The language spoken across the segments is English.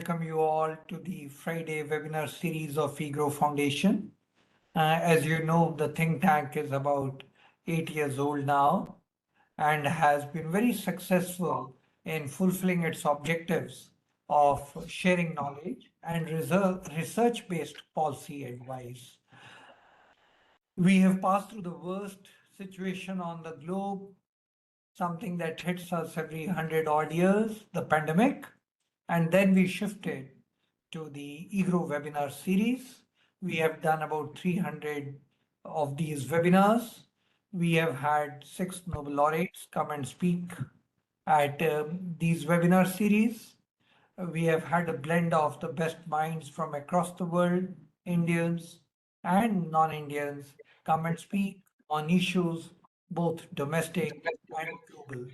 welcome you all to the Friday webinar series of EGROW Foundation. As you know, the think tank is about 8 years old now and has been very successful in fulfilling its objectives of sharing knowledge and research-based policy advice. We have passed through the worst situation on the globe, something that hits us every 100 odd years, the pandemic. And then we shifted to the EGROW webinar series. We have done about 300 of these webinars. We have had 6 Nobel laureates come and speak at these webinar series. We have had a blend of the best minds from across the world, Indians and non-Indians, come and speak on issues both domestic and global.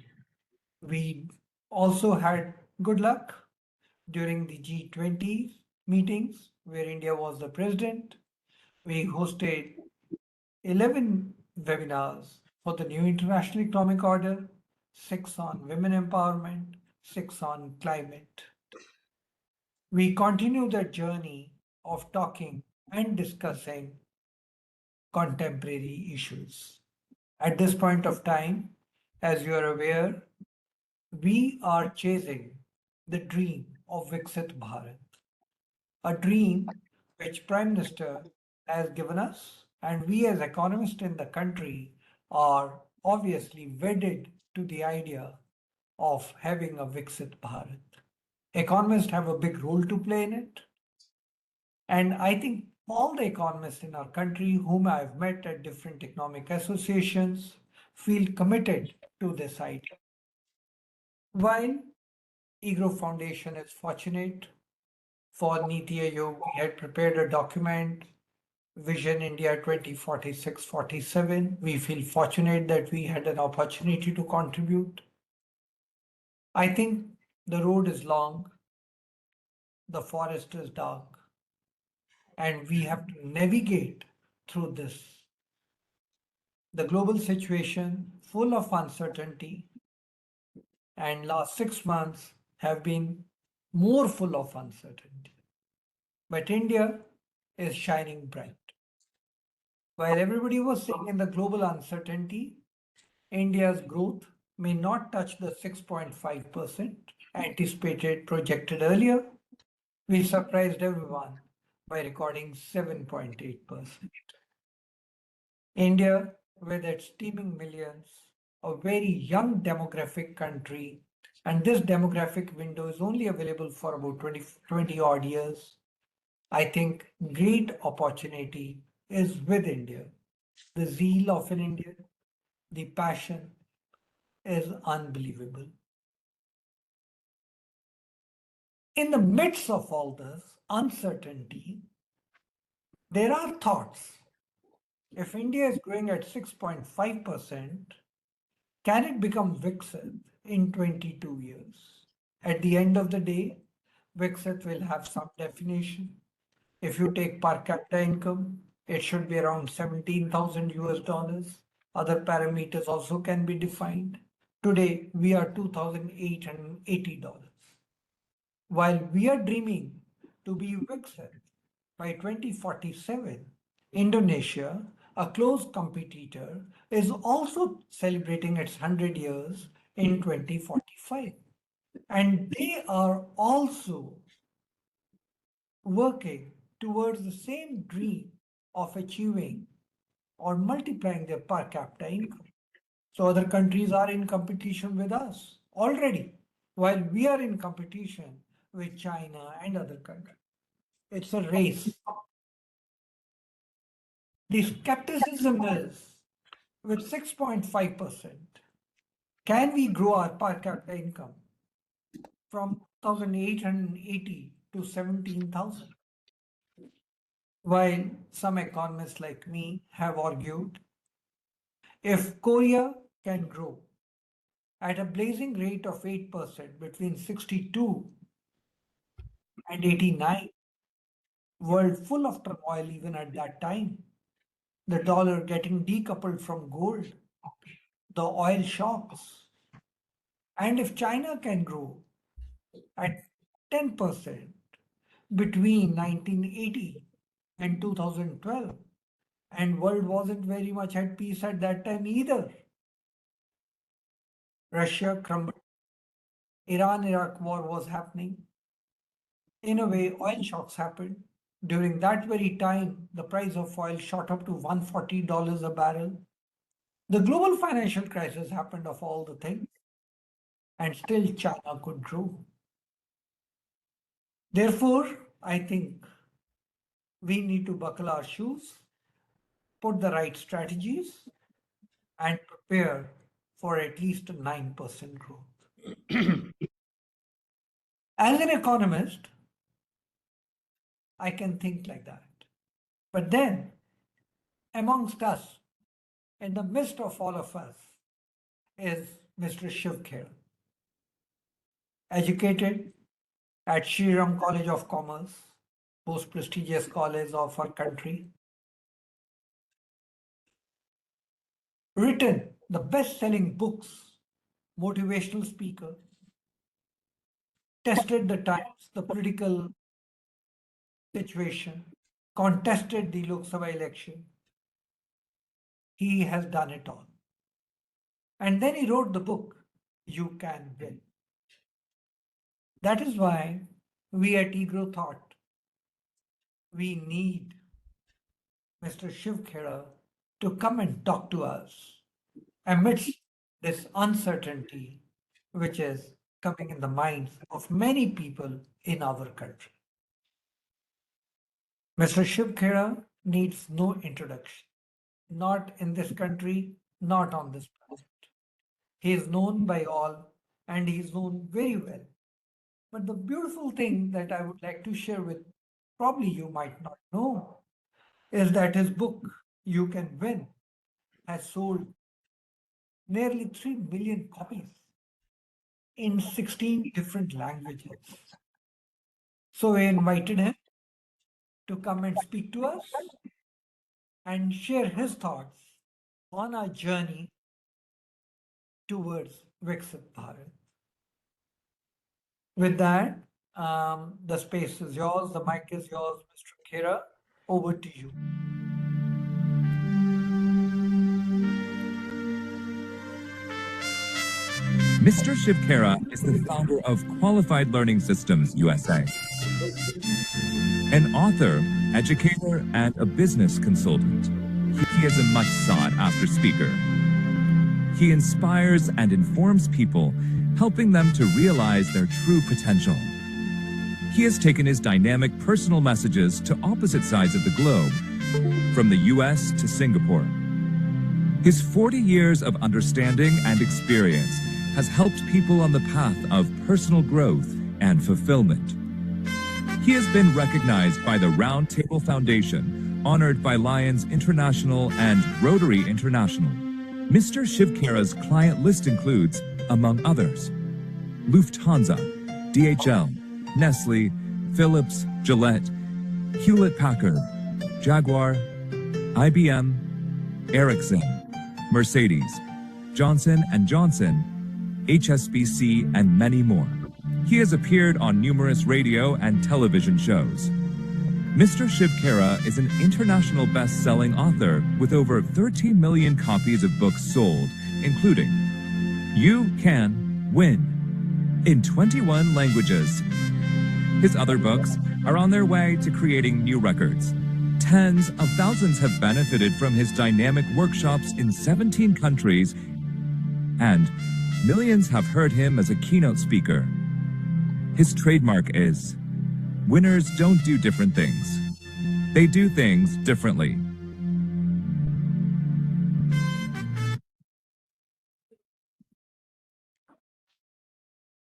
We also had good luck during the G20 meetings where India was the president. We hosted 11 webinars for the new international economic order, 6 on women empowerment, 6 on climate. We continue that journey of talking and discussing contemporary issues. At this point of time, as you are aware, we are chasing the dream of Viksit Bharat, a dream which Prime Minister has given us, and we as economists in the country are obviously wedded to the idea of having a Viksit Bharat. Economists have a big role to play in it, and I think all the economists in our country whom I've met at different economic associations feel committed to this idea. While EGROW Foundation is fortunate, for Niti Aayog, we had prepared a document, Vision India 2046-47. We feel fortunate that we had an opportunity to contribute. I think the road is long, the forest is dark, and we have to navigate through this. The global situation full of uncertainty, and last 6 months have been more full of uncertainty. But India is shining bright. While everybody was saying in the global uncertainty, India's growth may not touch the 6.5% anticipated projected earlier. We surprised everyone by recording 7.8%. India, with its teeming millions, a very young demographic country, and this demographic window is only available for about 20 odd years. I think great opportunity is with India. The zeal of an Indian, the passion is unbelievable. In the midst of all this uncertainty, there are thoughts. If India is growing at 6.5%, can it become Viksit in 22 years? At the end of the day, Viksit will have some definition. If you take per capita income, it should be around 17,000 US dollars. Other parameters also can be defined. Today, we are $2,880. While we are dreaming to be Viksit by 2047, Indonesia, a close competitor, is also celebrating its 100 years in 2045. And they are also working towards the same dream of achieving or multiplying their per capita income. So other countries are in competition with us already, while we are in competition with China and other countries. It's a race. The skepticism is with 6.5%, can we grow our per capita income from 1,880 to 17,000? While some economists like me have argued, if Korea can grow at a blazing rate of 8% between 62 and 89, world full of turmoil even at that time, the dollar getting decoupled from gold, the oil shocks, and if China can grow at 10%, between 1980 and 2012, and world wasn't very much at peace at that time either. Russia crumbled, Iran-Iraq war was happening. In a way, oil shocks happened. During that very time, the price of oil shot up to $140 a barrel. The global financial crisis happened of all the things, and still China could grow. Therefore, I think we need to buckle our shoes, put the right strategies, and prepare for at least a 9% growth. As an economist, I can think like that. But then, amongst us, in the midst of all of us, is Mr. Shiv Khera, educated at Sri Ram College of Commerce, most prestigious college of our country, written the best-selling books, motivational speaker, tested the times, the political situation, contested the Lok Sabha election. He has done it all. And then he wrote the book, You Can Win. That is why we at EGROW thought we need Mr. Shiv Khera to come and talk to us amidst this uncertainty which is coming in the minds of many people in our country. Mr. Shiv Khera needs no introduction, not in this country, not on this planet. He is known by all and he is known very well. But the beautiful thing that I would like to share with probably you might not know is that his book, You Can Win, has sold nearly 3 million copies in 16 different languages. So we invited him to come and speak to us and share his thoughts on our journey towards Viksit Bharat. With that, the space is yours, the mic is yours, Mr. Khera. Over to you. Mr. Shiv Khera is the founder of Qualified Learning Systems USA, an author, educator, and a business consultant. He is a much sought-after speaker. He inspires and informs people, helping them to realize their true potential. He has taken his dynamic personal messages to opposite sides of the globe, from the US to Singapore. His 40 years of understanding and experience has helped people on the path of personal growth and fulfillment. He has been recognized by the Round Table Foundation, honored by Lions International and Rotary International. Mr. Shiv Khera's client list includes, among others, Lufthansa, DHL, Nestle, Philips, Gillette, Hewlett-Packard, Jaguar, IBM, Ericsson, Mercedes, Johnson & Johnson, HSBC, and many more. He has appeared on numerous radio and television shows. Mr. Shiv Khera is an international best-selling author with over 13 million copies of books sold, including You Can Win in 21 languages. His other books are on their way to creating new records. Tens of thousands have benefited from his dynamic workshops in 17 countries, and millions have heard him as a keynote speaker. His trademark is, winners don't do different things. They do things differently.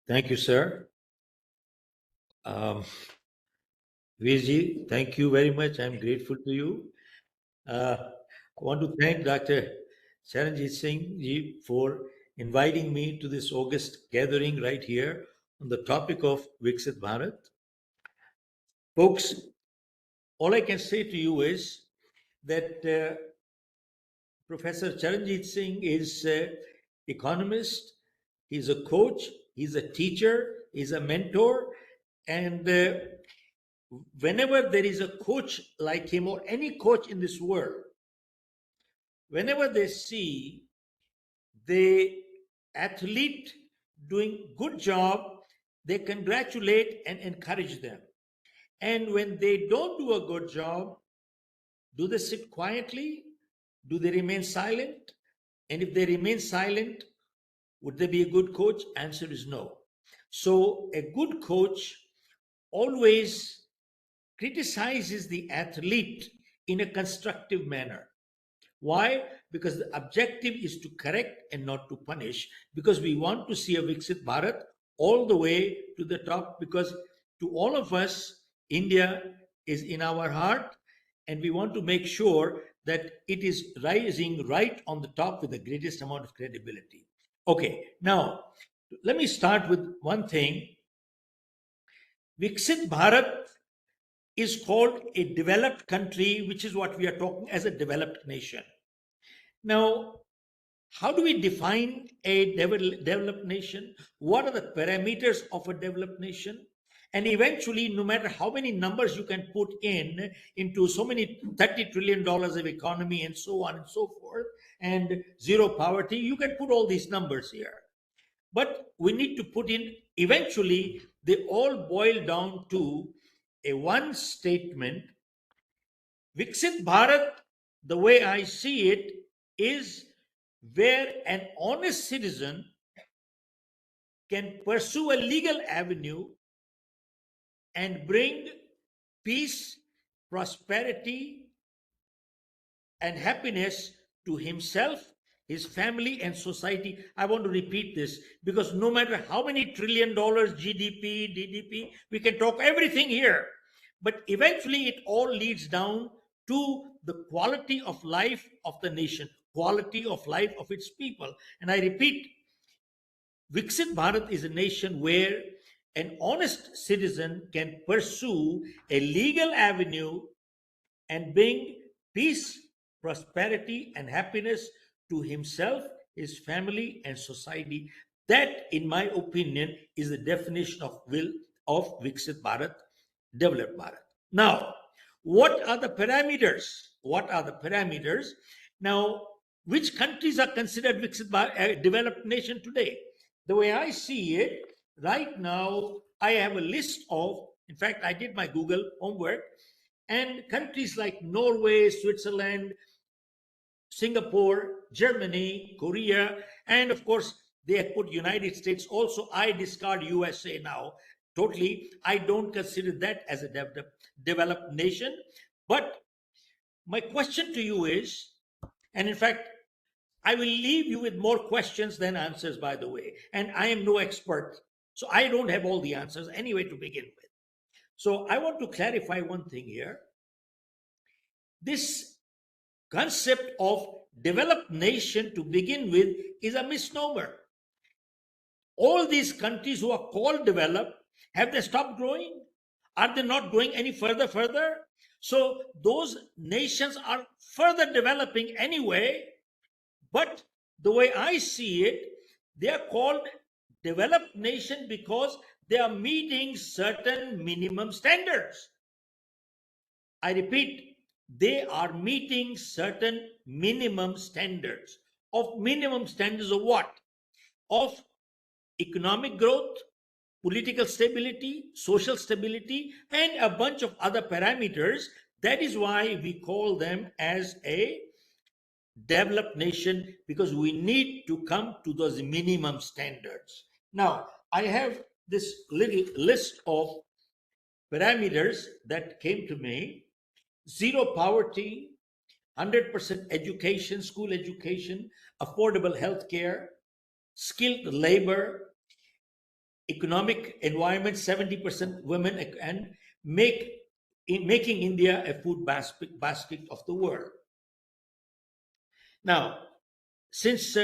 Thank you, sir. Virji, thank you very much. I'm grateful to you. I want to thank Dr. Charanjit Singh ji for inviting me to this August gathering right here on the topic of Viksit Bharat. Folks, all I can say to you is that Professor Charanjit Singh is an economist, he's a coach, he's a teacher, he's a mentor, and whenever there is a coach like him or any coach in this world, whenever they see the athlete doing good job, they congratulate and encourage them. And when they don't do a good job, do they sit quietly? Do they remain silent? And if they remain silent, would they be a good coach? Answer is no. So a good coach always criticizes the athlete in a constructive manner. Why? Because the objective is to correct and not to punish. Because we want to see a Viksit Bharat all the way to the top. Because to all of us, India is in our heart, and we want to make sure that it is rising right on the top with the greatest amount of credibility. Okay, now let me start with one thing. Viksit Bharat is called a developed country, which is what we are talking as a developed nation. Now, how do we define a developed nation? What are the parameters of a developed nation? And eventually, no matter how many numbers you can put in into so many $30 trillion of economy and so on and so forth, and zero poverty, you can put all these numbers here. But we need to put in, eventually, they all boil down to a one statement. Viksit Bharat, the way I see it, is where an honest citizen can pursue a legal avenue and bring peace, prosperity, and happiness to himself, his family, and society. I want to repeat this because no matter how many $1 trillion GDP, DDP, we can talk everything here. But eventually, it all leads down to the quality of life of the nation, quality of life of its people. And I repeat, Viksit Bharat is a nation where an honest citizen can pursue a legal avenue and bring peace, prosperity, and happiness to himself, his family, and society. That, in my opinion, is the definition of Viksit Bharat, developed Bharat. Now, what are the parameters? What are the parameters? Now, which countries are considered Viksit Bharat, a developed nation today? The way I see it, right now, I have a list of, in fact, I did my Google homework, and countries like Norway, Switzerland, Singapore, Germany, Korea, and of course, they have put United States also. I discard USA now totally. I don't consider that as a developed nation. But my question to you is, and in fact, I will leave you with more questions than answers, by the way. And I am no expert, so I don't have all the answers anyway to begin with. So I want to clarify one thing here. This concept of developed nation to begin with is a misnomer. All these countries who are called developed, have they stopped growing? Are they not going any further? So those nations are further developing anyway, but the way I see it, they are called developed nation because they are meeting certain minimum standards. I repeat, they are meeting certain minimum standards. Of what? Of economic growth, political stability, social stability, and a bunch of other parameters. That is why we call them as a developed nation, because we need to come to those minimum standards. Now, I have this little list of parameters that came to me. Zero poverty, 100% education, school education, affordable health care, skilled labor, economic environment, 70% women, and making India a food basket of the world. Now, since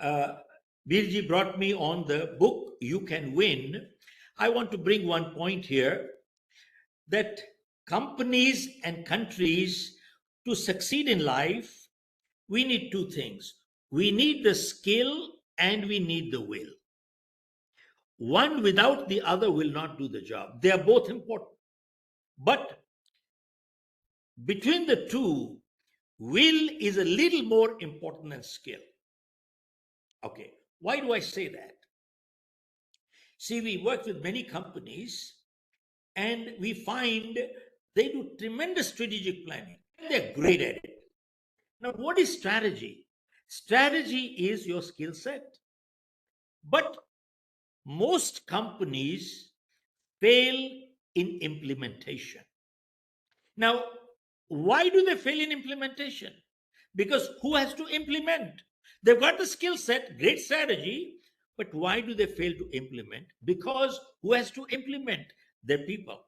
Birji brought me on the book You Can Win, I want to bring one point here, that companies and countries, to succeed in life, we need two things. We need the skill and we need the will. One without the other will not do the job. They are both important. But between the two, will is a little more important than skill. Okay, why do I say that? See, we work with many companies and we find they do tremendous strategic planning. They're great at it. Now, what is strategy? Strategy is your skill set. But most companies fail in implementation. Now, why do they fail in implementation? Because who has to implement? They've got the skill set, great strategy, but why do they fail to implement? Because who has to implement? Their people.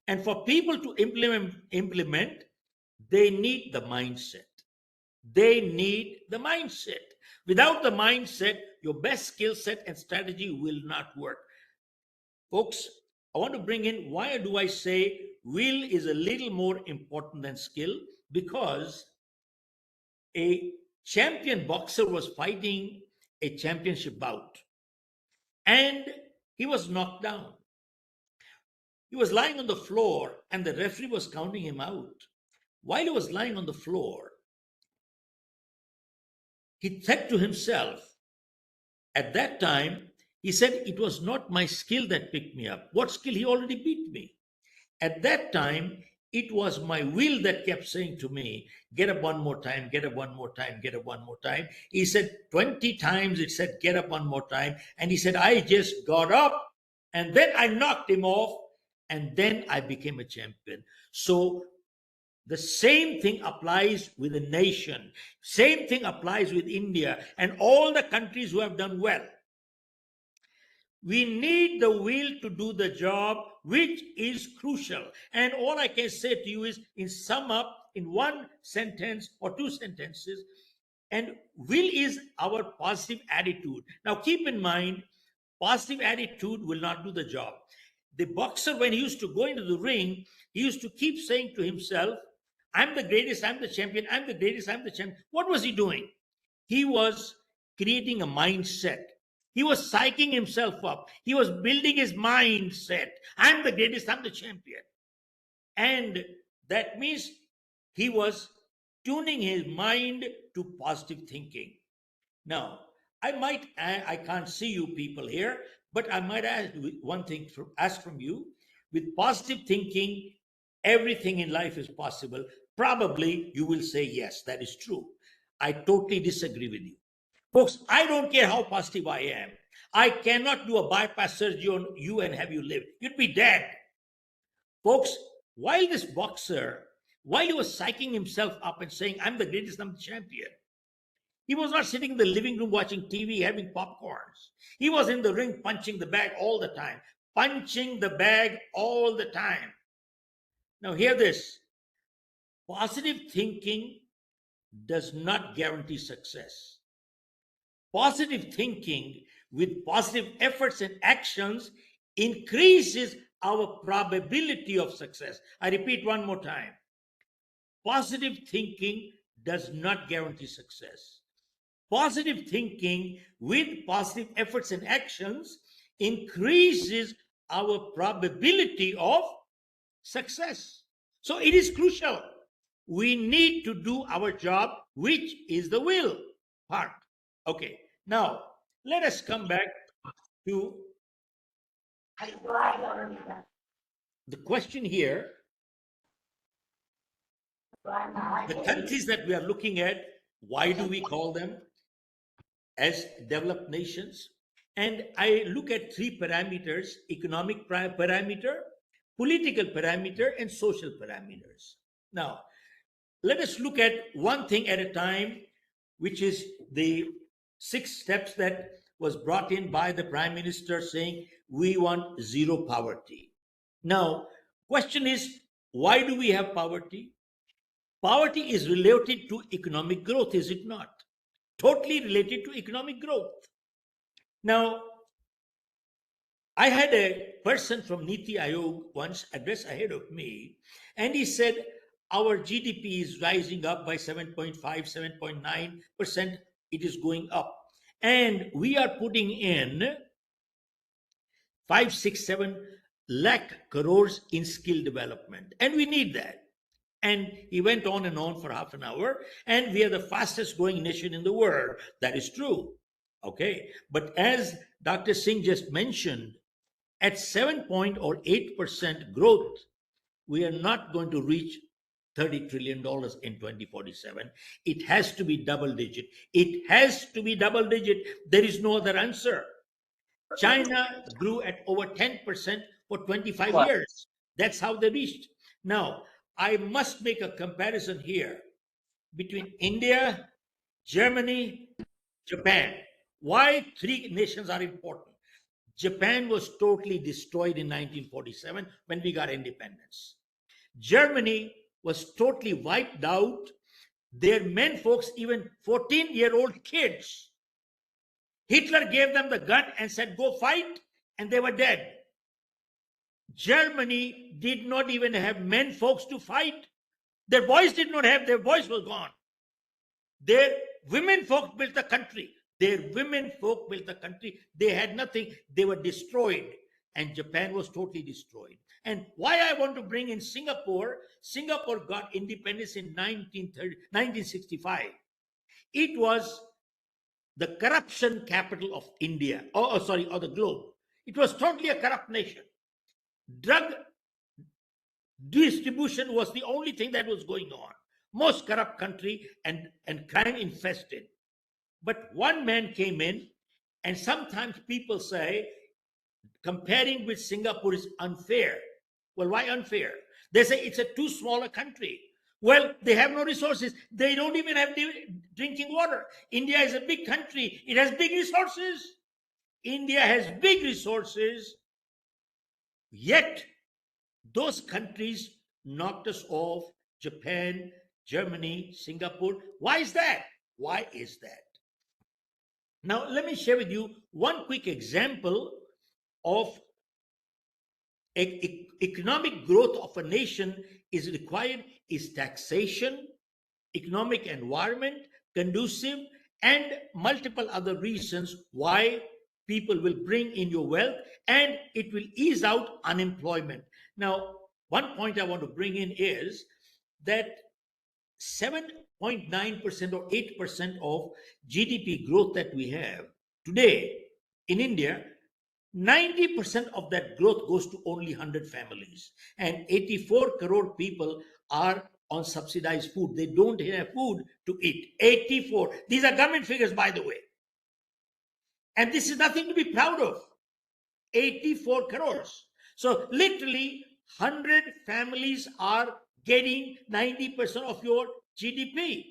And for people to implement, they need the mindset. They need the mindset. Without the mindset, your best skill set and strategy will not work. Folks, I want to bring in, why do I say will is a little more important than skill? Because a champion boxer was fighting a championship bout and he was knocked down. He was lying on the floor and the referee was counting him out. While he was lying on the floor, he said to himself, at that time, he said, it was not my skill that picked me up. What skill? He already beat me. At that time, it was my will that kept saying to me, get up one more time, get up one more time, get up one more time. He said 20 times it said, get up one more time. And he said, I just got up and then I knocked him off and then I became a champion. So the same thing applies with a nation. Same thing applies with India and all the countries who have done well. We need the will to do the job, which is crucial. And all I can say to you is, in sum up in one sentence or two sentences, and will is our positive attitude. Now keep in mind, positive attitude will not do the job. The boxer, when he used to go into the ring, he used to keep saying to himself, I'm the greatest, I'm the champion, I'm the greatest, I'm the champion. What was he doing? He was creating a mindset. He was psyching himself up. He was building his mindset. I'm the greatest, I'm the champion. And that means he was tuning his mind to positive thinking. Now, I can't see you people here, but I might ask from you. With positive thinking, everything in life is possible. Probably you will say, yes, that is true. I totally disagree with you. Folks, I don't care how positive I am. I cannot do a bypass surgery on you and have you live. You'd be dead. Folks, while this boxer, while he was psyching himself up and saying, I'm the greatest, I'm the champion, he was not sitting in the living room watching TV, having popcorns. He was in the ring punching the bag all the time. Punching the bag all the time. Now, hear this. Positive thinking does not guarantee success. Positive thinking with positive efforts and actions increases our probability of success. I repeat one more time. Positive thinking does not guarantee success. Positive thinking with positive efforts and actions increases our probability of success. So it is crucial. We need to do our job, which is the will part. Okay, now let us come back to the question here. The countries that we are looking at, why do we call them as developed nations? And I look at three parameters: economic parameter, political parameter, and social parameters. Now, let us look at one thing at a time, which is the 6 steps that was brought in by the Prime Minister saying we want zero poverty. Now, question is, why do we have poverty? Poverty is related to economic growth, is it not? Totally related to economic growth. Now, I had a person from Niti Aayog once address ahead of me, and he said, our GDP is rising up by 7.5, 7.9%. It is going up. And we are putting in 5, 6, 7 lakh crores in skill development. And we need that. And he went on and on for half an hour. And we are the fastest growing nation in the world. That is true. Okay. But as Dr. Singh just mentioned, at 7.8% growth, we are not going to reach $30 trillion in 2047. It has to be double digit. It has to be double digit. There is no other answer. China grew at over 10% for 25 years. That's how they reached. Now, I must make a comparison here between India, Germany, Japan. Why three nations are important? Japan was totally destroyed in 1947 when we got independence. Germany was totally wiped out. Their men folks, even 14-year-old kids, Hitler gave them the gun and said, go fight, and they were dead. Germany did not even have men folks to fight. Their boys did not have, their boys were gone. Their women folk built the country. Their women folk built the country. They had nothing. They were destroyed. And Japan was totally destroyed. And why I want to bring in Singapore, Singapore got independence in 1965. It was the corruption capital of India, or the globe. It was totally a corrupt nation. Drug distribution was the only thing that was going on. Most corrupt country and crime infested. But one man came in, and sometimes people say comparing with Singapore is unfair. Well, why unfair? They say it's a too small a country. Well, they have no resources. They don't even have drinking water. India is a big country. It has big resources. India has big resources. Yet, those countries knocked us off. Japan, Germany, Singapore. Why is that? Why is that? Now, let me share with you one quick example of economic growth of a nation is required is taxation, economic environment, conducive, and multiple other reasons why people will bring in your wealth, and it will ease out unemployment. Now, one point I want to bring in is that 7.9% or 8% of GDP growth that we have today in India, 90% of that growth goes to only 100 families, and 84 crore people are on subsidized food. They don't have food to eat. 84. These are government figures, by the way. And this is nothing to be proud of. 84 crores. So literally 100 families are getting 90% of your GDP.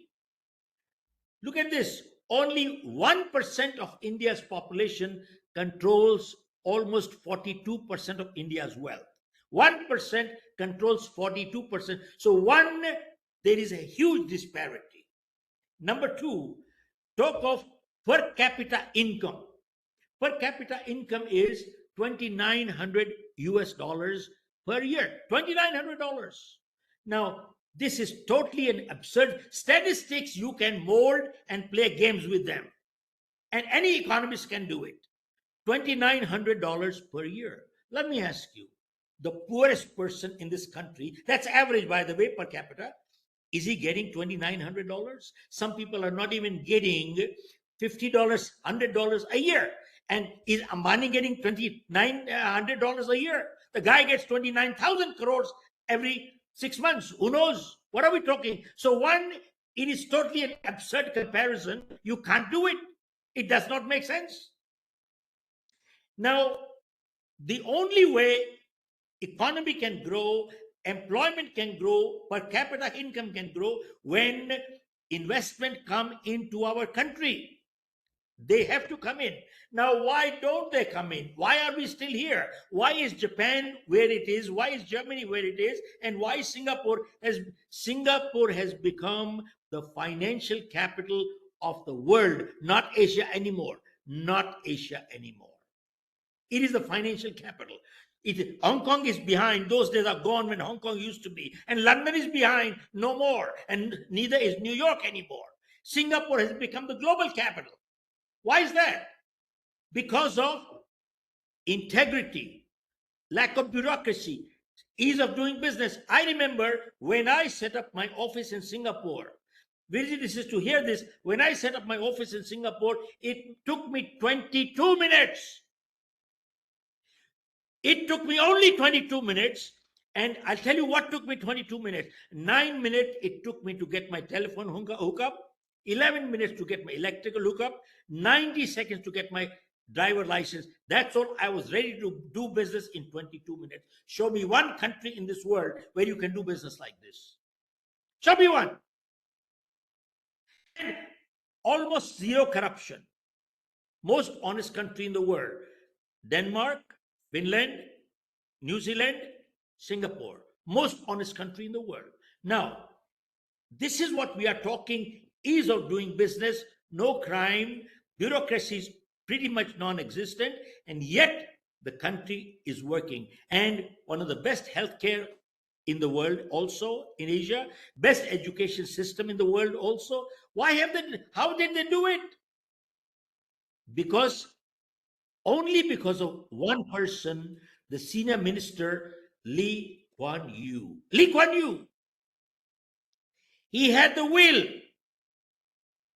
Look at this. Only 1% of India's population controls almost 42% of India's wealth. 1% controls 42%. So there is a huge disparity. Number two, talk of per capita income. Per capita income is $2,900 US per year. $2,900. Now, this is totally an absurd statistics. You can mold and play games with them, and any economist can do it. $2,900 per year. Let me ask you, the poorest person in this country, that's average by the way per capita, is he getting $2,900? Some people are not even getting $50, $100 a year. And is Ambani getting $2,900 a year? The guy gets 29,000 crores every 6 months. Who knows? What are we talking? So it is totally an absurd comparison. You can't do it. It does not make sense. Now, the only way economy can grow, employment can grow, per capita income can grow when investment come into our country. They have to come in. Now, why don't they come in? Why are we still here? Why is Japan where it is? Why is Germany where it is? And why Singapore has become the financial capital of the world, not Asia anymore. Not Asia anymore. It is the financial capital. Hong Kong is behind. Those days are gone when Hong Kong used to be. And London is behind, no more. And neither is New York anymore. Singapore has become the global capital. Why is that? Because of integrity, lack of bureaucracy, ease of doing business. I remember when I set up my office in Singapore. Virji, this is to hear this. When I set up my office in Singapore, it took me 22 minutes. It took me only 22 minutes. And I'll tell you what took me 22 minutes. 9 minutes it took me to get my telephone hookup, 11 minutes to get my electrical hookup, 90 seconds to get my driver license. That's all. I was ready to do business in 22 minutes. Show me one country in this world where you can do business like this. Show me one. And almost zero corruption. Most honest country in the world. Denmark, Finland, New Zealand, Singapore. Most honest country in the world. Now, this is what we are talking: ease of doing business, no crime, bureaucracy is pretty much non-existent, and yet the country is working. And one of the best healthcare in the world, also in Asia, best education system in the world also. Why have they? How did they do it? Only because of one person, the senior minister, Lee Kuan Yew. Lee Kuan Yew. He had the will.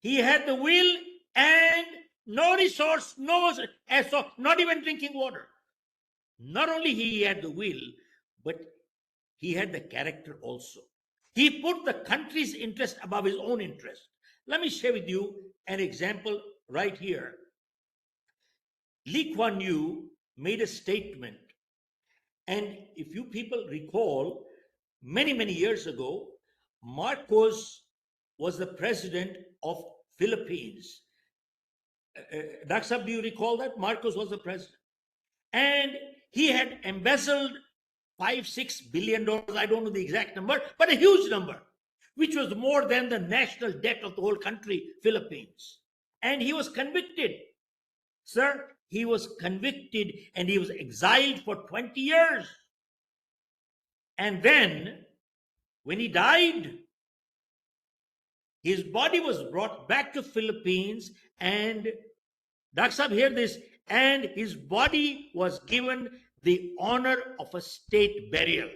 He had the will and no resource, not even drinking water. Not only he had the will, but he had the character also. He put the country's interest above his own interest. Let me share with you an example right here. Lee Kuan Yew made a statement, and if you people recall, many, many years ago, Marcos was the president of Philippines. Dr. do you recall that? Marcos was the president. And he had embezzled $5-6 billion, I don't know the exact number, but a huge number, which was more than the national debt of the whole country, Philippines. And he was convicted. Sir, he was convicted and he was exiled for 20 years. And then, when he died, his body was brought back to Philippines, and Dr. hear this, and his body was given the honor of a state burial.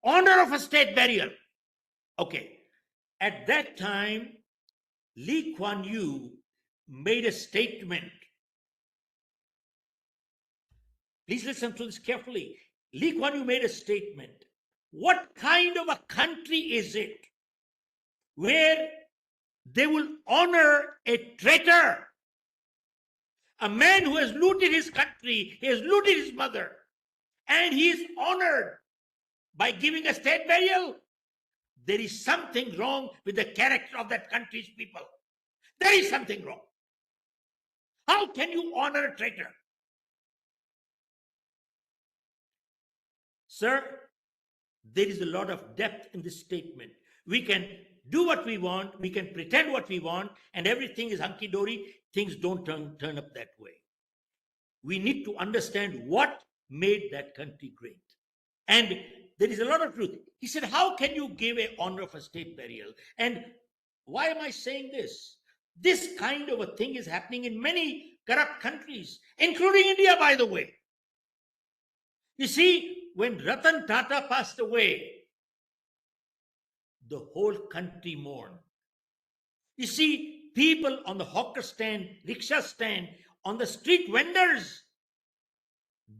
Honor of a state burial. Okay. At that time, Lee Kuan Yew made a statement. Please listen to this carefully. Lee Kuan Yew made a statement. What kind of a country is it where they will honor a traitor? A man who has looted his country, he has looted his mother, and he is honored by giving a state burial. There is something wrong with the character of that country's people. There is something wrong. How can you honor a traitor? Sir, there is a lot of depth in this statement. We can do what we want, we can pretend what we want, and everything is hunky-dory. Things don't turn up that way. We need to understand what made that country great. And there is a lot of truth. He said, how can you give an honor of a state burial? And why am I saying this? This kind of a thing is happening in many corrupt countries, including India, by the way. You see, when Ratan Tata passed away, the whole country mourned. You see, people on the hawker stand, rickshaw stand, on the street vendors,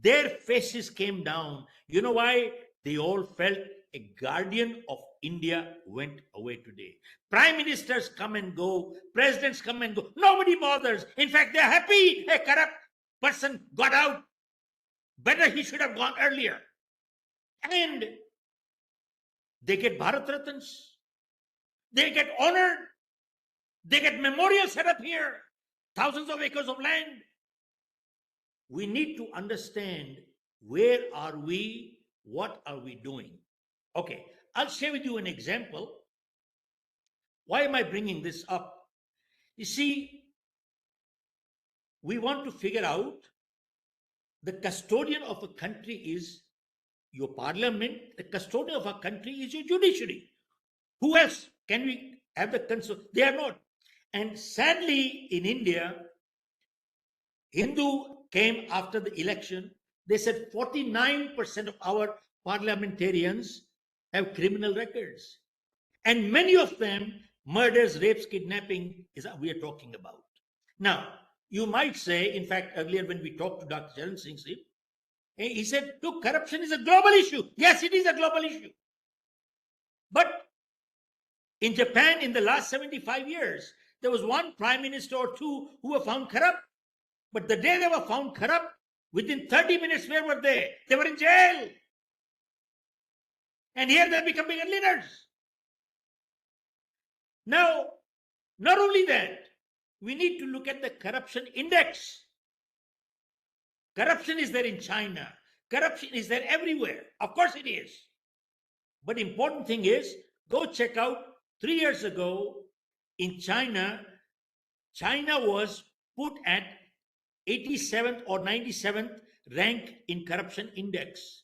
their faces came down. You know why? They all felt a guardian of India went away today. Prime ministers come and go, presidents come and go. Nobody bothers. In fact, they're happy a corrupt person got out. Better he should have gone earlier. And they get Bharat Ratans. They get honored. They get memorials set up here. Thousands of acres of land. We need to understand, where are we? What are we doing? Okay, I'll share with you an example. Why am I bringing this up? You see, we want to figure out, the custodian of a country is your parliament. The custodian of a country is your judiciary. Who else can we have the consult? They are not. And sadly, in India, Hindu came after the election, they said 49% of our parliamentarians have criminal records. And many of them, murders, rapes, kidnapping, is what we are talking about. Now, you might say, in fact, earlier when we talked to Dr. Charan Singh, he said, look, corruption is a global issue. Yes, it is a global issue. But in Japan, in the last 75 years, there was one prime minister or two who were found corrupt. But the day they were found corrupt, within 30 minutes, where were they? They were in jail. And here they're becoming leaders. Now, not only that, we need to look at the corruption index. Corruption is there in China. Corruption is there everywhere. Of course it is. But important thing is, go check out 3 years ago in China, China was put at 87th or 97th rank in corruption index.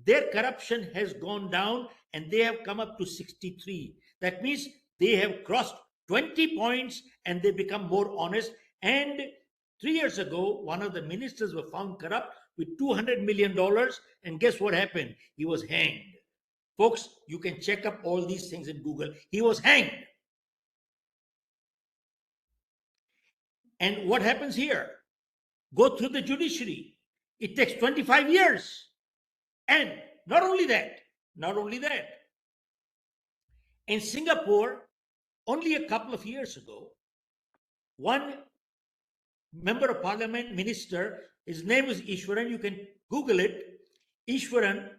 Their corruption has gone down and they have come up to 63. That means they have crossed 20 points and they become more honest. And 3 years ago, one of the ministers was found corrupt with $200 million. And guess what happened? He was hanged. Folks, you can check up all these things in Google. He was hanged. And what happens here? Go through the judiciary. It takes 25 years. And not only that, in Singapore, only a couple of years ago, one member of parliament, minister, his name is Ishwaran, you can Google it, Ishwaran,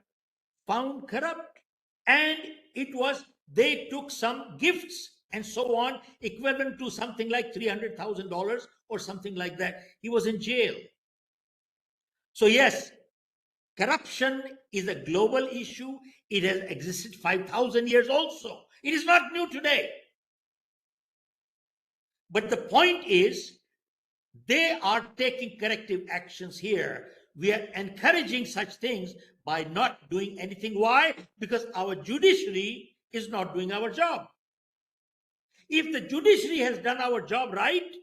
found corrupt. And it was, they took some gifts and so on, equivalent to something like $300,000 or something like that. He was in jail. So yes, corruption is a global issue. It has existed 5,000 years also. It is not new today. But the point is, they are taking corrective actions here. We are encouraging such things by not doing anything. Why? Because our judiciary is not doing our job. If the judiciary has done our job right,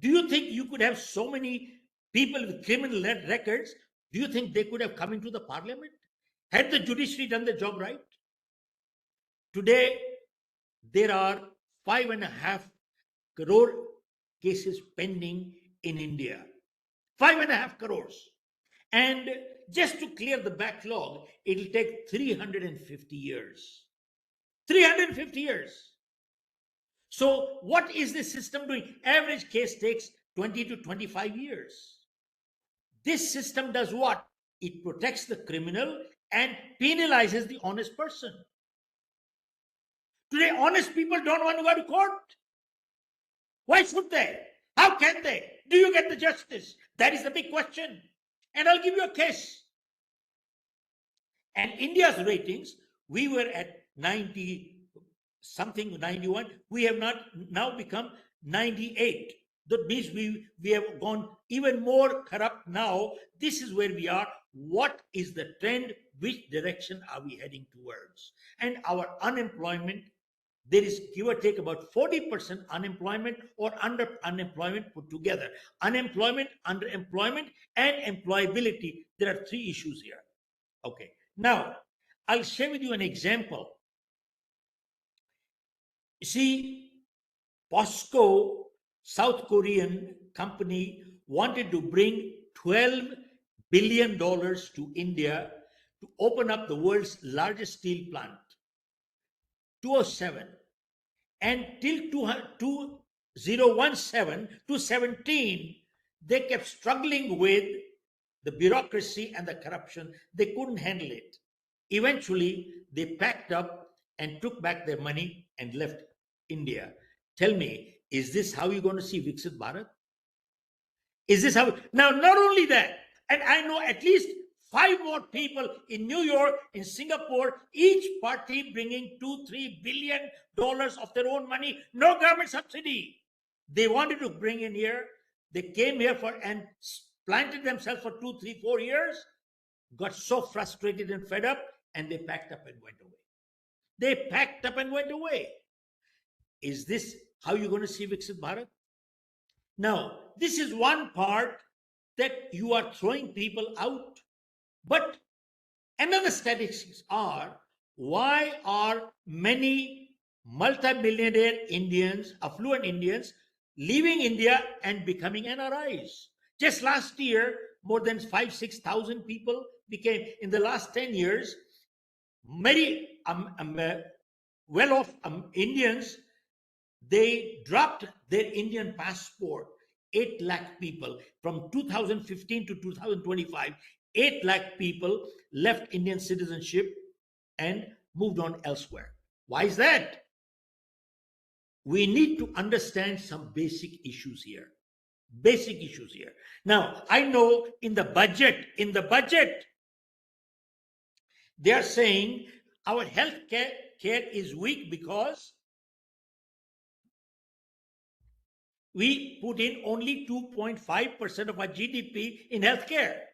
do you think you could have so many people with criminal records? Do you think they could have come into the parliament? Had the judiciary done the job right? Today, there are 5.5 crore cases pending in India. 5.5 crores. And just to clear the backlog, it will take 350 years. 350 years. So what is the system doing? Average case takes 20 to 25 years. This system does what? It protects the criminal and penalizes the honest person. Today, honest people don't want to go to court. Why should they? How can they? Do you get the justice? That is the big question. And I'll give you a case. And India's ratings, we were at 90 something, 91. We have not now become 98. That means we have gone even more corrupt now. This is where we are. What is the trend? Which direction are we heading towards? And our unemployment, there is give or take about 40% unemployment or unemployment put together. Unemployment, underemployment, and employability. There are three issues here. Okay. Now, I'll share with you an example. You see, POSCO, South Korean company, wanted to bring $12 billion to India to open up the world's largest steel plant. 2007. And till 2017 to 17, they kept struggling with the bureaucracy and the corruption. They couldn't handle it. Eventually, they packed up and took back their money and left India. Tell me, is this how you're going to see Viksit Bharat? Is this how? Now, not only that, and I know at least 5 more people in New York, in Singapore, each party bringing $2-3 billion of their own money, no government subsidy. They wanted to bring in here. They came here and planted themselves for 2, 3, 4 years, got so frustrated and fed up, and they packed up and went away. They packed up and went away. Is this how you're going to see Viksit Bharat? Now, this is one part that you are throwing people out. But another statistics are, why are many multimillionaire Indians, affluent Indians, leaving India and becoming NRIs? Just last year, more than 6,000 people became, in the last 10 years, many well-off Indians, they dropped their Indian passport. 8 lakh people from 2015 to 2025. 8 lakh people left Indian citizenship and moved on elsewhere. Why is that? We need to understand some basic issues here. Basic issues here. Now, I know in the budget, they are saying our health care is weak because we put in only 2.5% of our GDP in healthcare.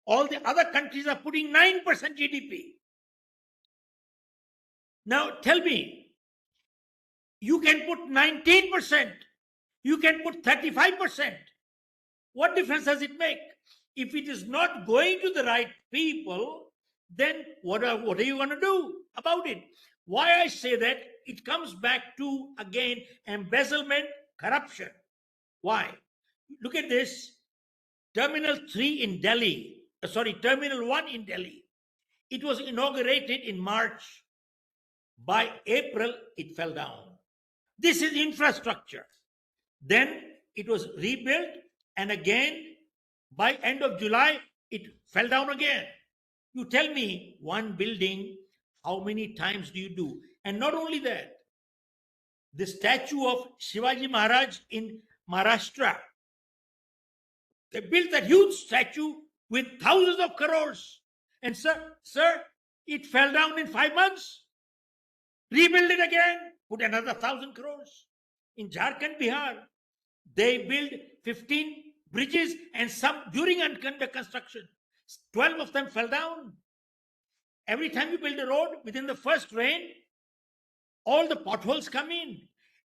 All the other countries are putting 9% GDP. Now tell me, you can put 19%, you can put 35%. What difference does it make? If it is not going to the right people, then what are you going to do about it? Why I say that, it comes back to, again, embezzlement, corruption. Why? Look at this. Terminal 1 in Delhi. It was inaugurated in March. By April, it fell down. This is infrastructure. Then it was rebuilt, and again, by end of July, it fell down again. You tell me, one building, how many times do you do? And not only that, the statue of Shivaji Maharaj in Maharashtra, they built that huge statue with thousands of crores. And sir, it fell down in 5 months. Rebuild it again, put another 1,000 crores. In Jharkhand, Bihar, they built 15 bridges, and some during under construction. 12 of them fell down. Every time you build a road, within the first rain, all the potholes come in.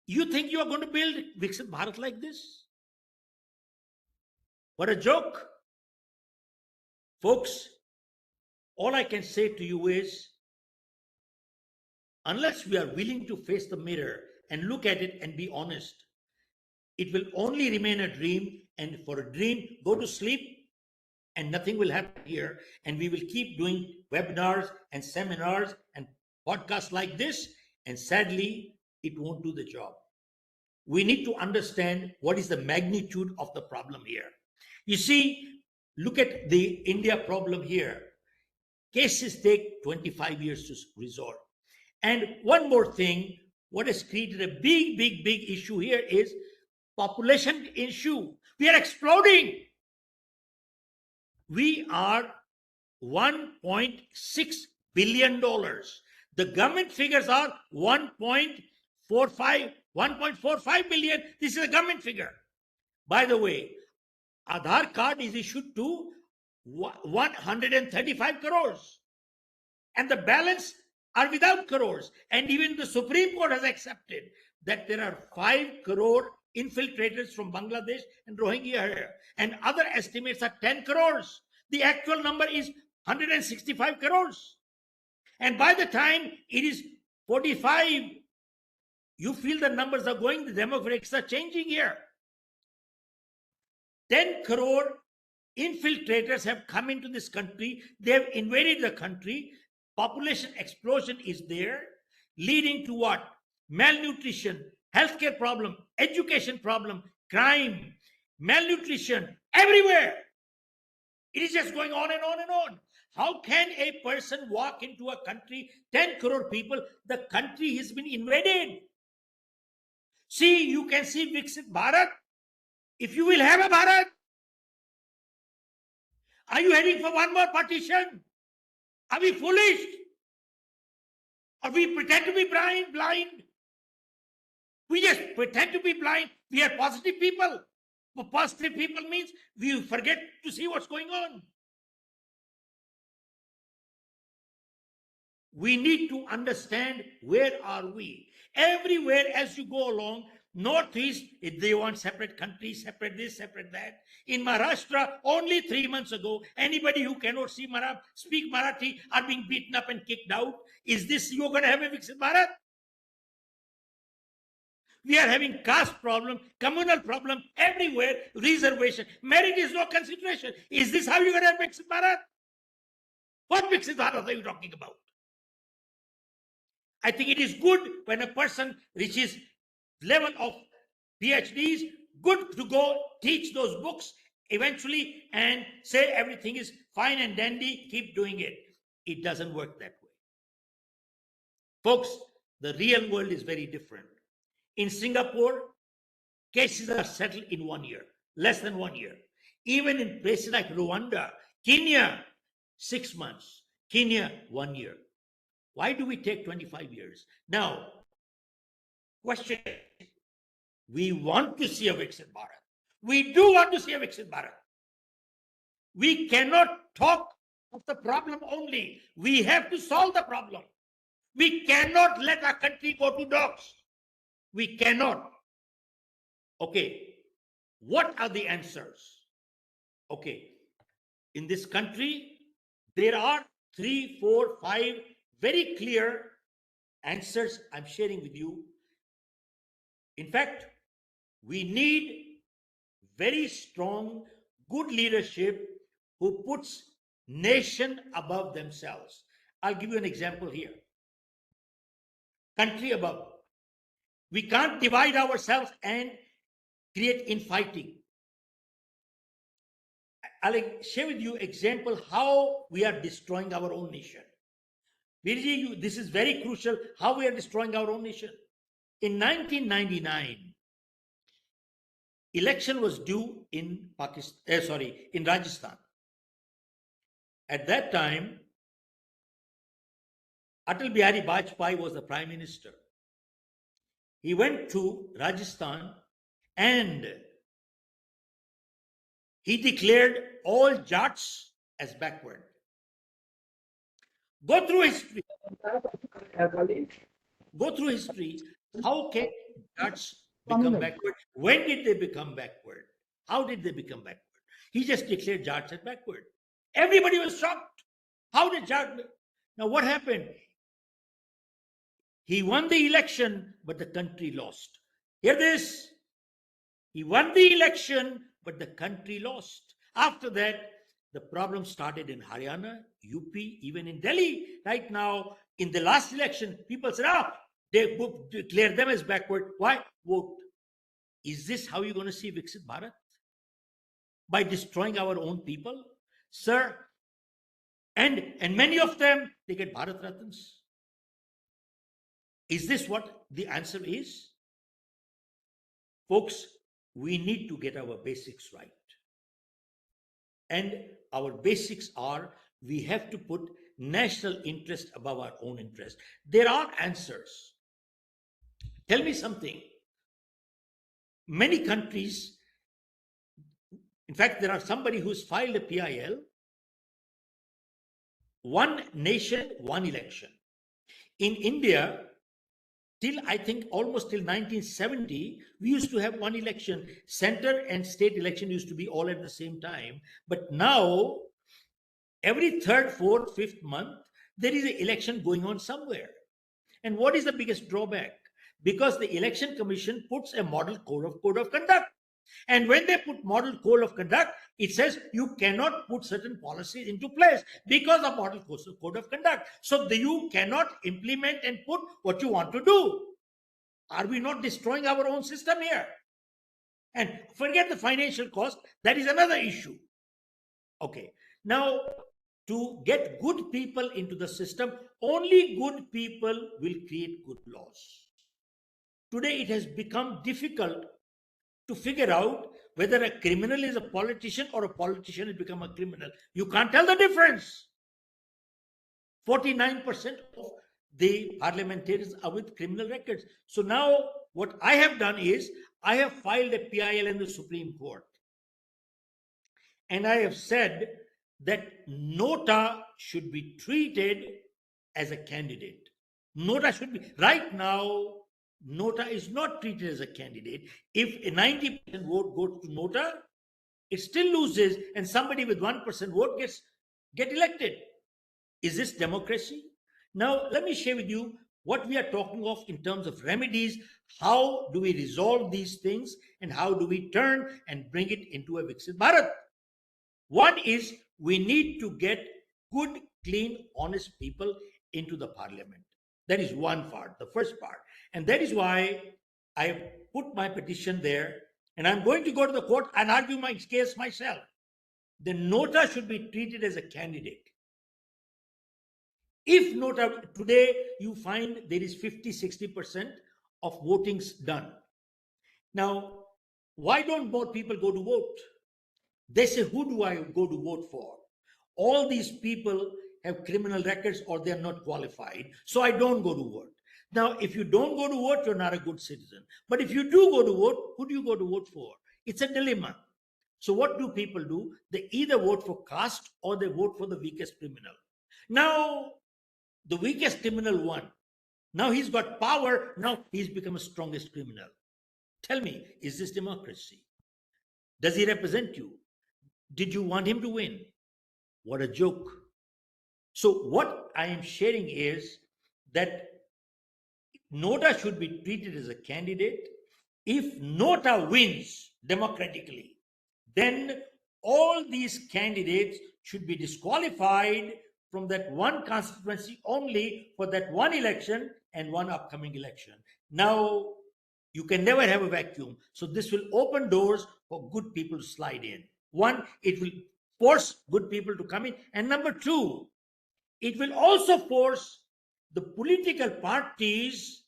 You think you are going to build Viksit Bharat like this? What a joke. Folks, all I can say to you is, unless we are willing to face the mirror and look at it and be honest, it will only remain a dream. And for a dream, go to sleep and nothing will happen here. And we will keep doing webinars and seminars and podcasts like this. And sadly, it won't do the job. We need to understand what is the magnitude of the problem here. You see, look at the India problem here. Cases take 25 years to resolve. And one more thing, what has created a big issue here is population issue. We are exploding. We are $1.6 billion. The government figures are 1.45 billion. This is a government figure. By the way, Aadhaar card is issued to 135 crores. And the balance are without crores. And even the Supreme Court has accepted that there are 5 crore infiltrators from Bangladesh and Rohingya here. And other estimates are 10 crores. The actual number is 165 crores. And by the time it is 45, you feel the numbers are going, the demographics are changing here. 10 crore infiltrators have come into this country. They have invaded the country. Population explosion is there, leading to what? Malnutrition, healthcare problem, education problem, crime, malnutrition, everywhere. It is just going on and on and on. How can a person walk into a country, 10 crore people, the country has been invaded? See, you can see Viksit Bharat. If you will have a Bharat, are you heading for one more partition? Are we foolish? Or we pretend to be blind? We just pretend to be blind. We are positive people. But positive people means we forget to see what's going on. We need to understand where are we. Everywhere as you go along, Northeast, if they want separate countries, separate this, separate that. In Maharashtra, only 3 months ago, anybody who cannot speak Marathi are being beaten up and kicked out. Is this you're going to have a Viksit Bharat? We are having caste problem, communal problem everywhere, reservation. Merit is no consideration. Is this how you're going to have Viksit Bharat? What Viksit Bharat are you talking about? I think it is good when a person reaches level of PhDs, good to go teach those books eventually and say everything is fine and dandy, keep doing it. It doesn't work that way. Folks, the real world is very different. In Singapore, cases are settled in 1 year, less than 1 year. Even in places like Rwanda, Kenya, 6 months, Kenya, 1 year. Why do we take 25 years? Now, question, we want to see a Viksit Bharat. We do want to see a Viksit Bharat. We cannot talk of the problem only. We have to solve the problem. We cannot let our country go to dogs. We cannot. Okay, what are the answers? Okay, in this country, there are 3, 4, 5 very clear answers I'm sharing with you. In fact, we need very strong, good leadership who puts nation above themselves. I'll give you an example here. Country above. We can't divide ourselves and create infighting. I'll share with you example how we are destroying our own nation. Virji, this is very crucial, how we are destroying our own nation. In 1999, election was due in in Rajasthan. At that time, Atal Bihari Vajpayee was the Prime Minister. He went to Rajasthan and he declared all Jats as backward. Go through history. Go through history. How can Jats become backward? When did they become backward? How did they become backward? He just declared Jats as backward. Everybody was shocked. How did Jats? Now what happened? He won the election, but the country lost. Hear this. He won the election, but the country lost. After that, the problem started in Haryana, UP, even in Delhi. Right now, in the last election, people said, they declare them as backward. Why? Vote. Is this how you're going to see Viksit Bharat? By destroying our own people? Sir, and many of them, they get Bharat Ratnas. Is this what the answer is? Folks, we need to get our basics right. And our basics are, we have to put national interest above our own interest. There are answers. Tell me something. Many countries, in fact, there are somebody who's filed a PIL, one nation, one election. In India, I think almost till 1970, we used to have one election. Center and state election used to be all at the same time. But now, every 3rd, 4th, 5th month, there is an election going on somewhere. And what is the biggest drawback? Because the Election Commission puts a model code of conduct. And when they put model code of conduct, it says you cannot put certain policies into place because of model code of conduct. So you cannot implement and put what you want to do. Are we not destroying our own system here? And forget the financial cost, that is another issue. Okay, now to get good people into the system, only good people will create good laws. Today it has become difficult to figure out whether a criminal is a politician or a politician has become a criminal. You can't tell the difference. 49% of the parliamentarians are with criminal records. So now what I have done is, I have filed a PIL in the Supreme Court. And I have said that Nota should be treated as a candidate. Nota should be, right now, Nota is not treated as a candidate. If a 90% vote goes to Nota, it still loses, and somebody with 1% vote get elected. Is this democracy? Now, let me share with you what we are talking of in terms of remedies. How do we resolve these things, and how do we turn and bring it into a Viksit Bharat? One is we need to get good, clean, honest people into the parliament. That is one part, the first part. And that is why I put my petition there, and I'm going to go to the court and argue my case myself. The Nota should be treated as a candidate. If Nota, today you find there is 50-60% of votings done. Now, why don't more people go to vote? They say, who do I go to vote for? All these people have criminal records or they're not qualified, so I don't go to vote. Now, if you don't go to vote, you're not a good citizen. But if you do go to vote, who do you go to vote for? It's a dilemma. So what do people do? They either vote for caste or they vote for the weakest criminal. Now, the weakest criminal won. Now he's got power. Now he's become the strongest criminal. Tell me, is this democracy? Does he represent you? Did you want him to win? What a joke. So what I am sharing is that Nota should be treated as a candidate. If Nota wins democratically, then all these candidates should be disqualified from that one constituency only for that one election and one upcoming election. Now, you can never have a vacuum. So this will open doors for good people to slide in. One, it will force good people to come in. And number two, it will also force the political parties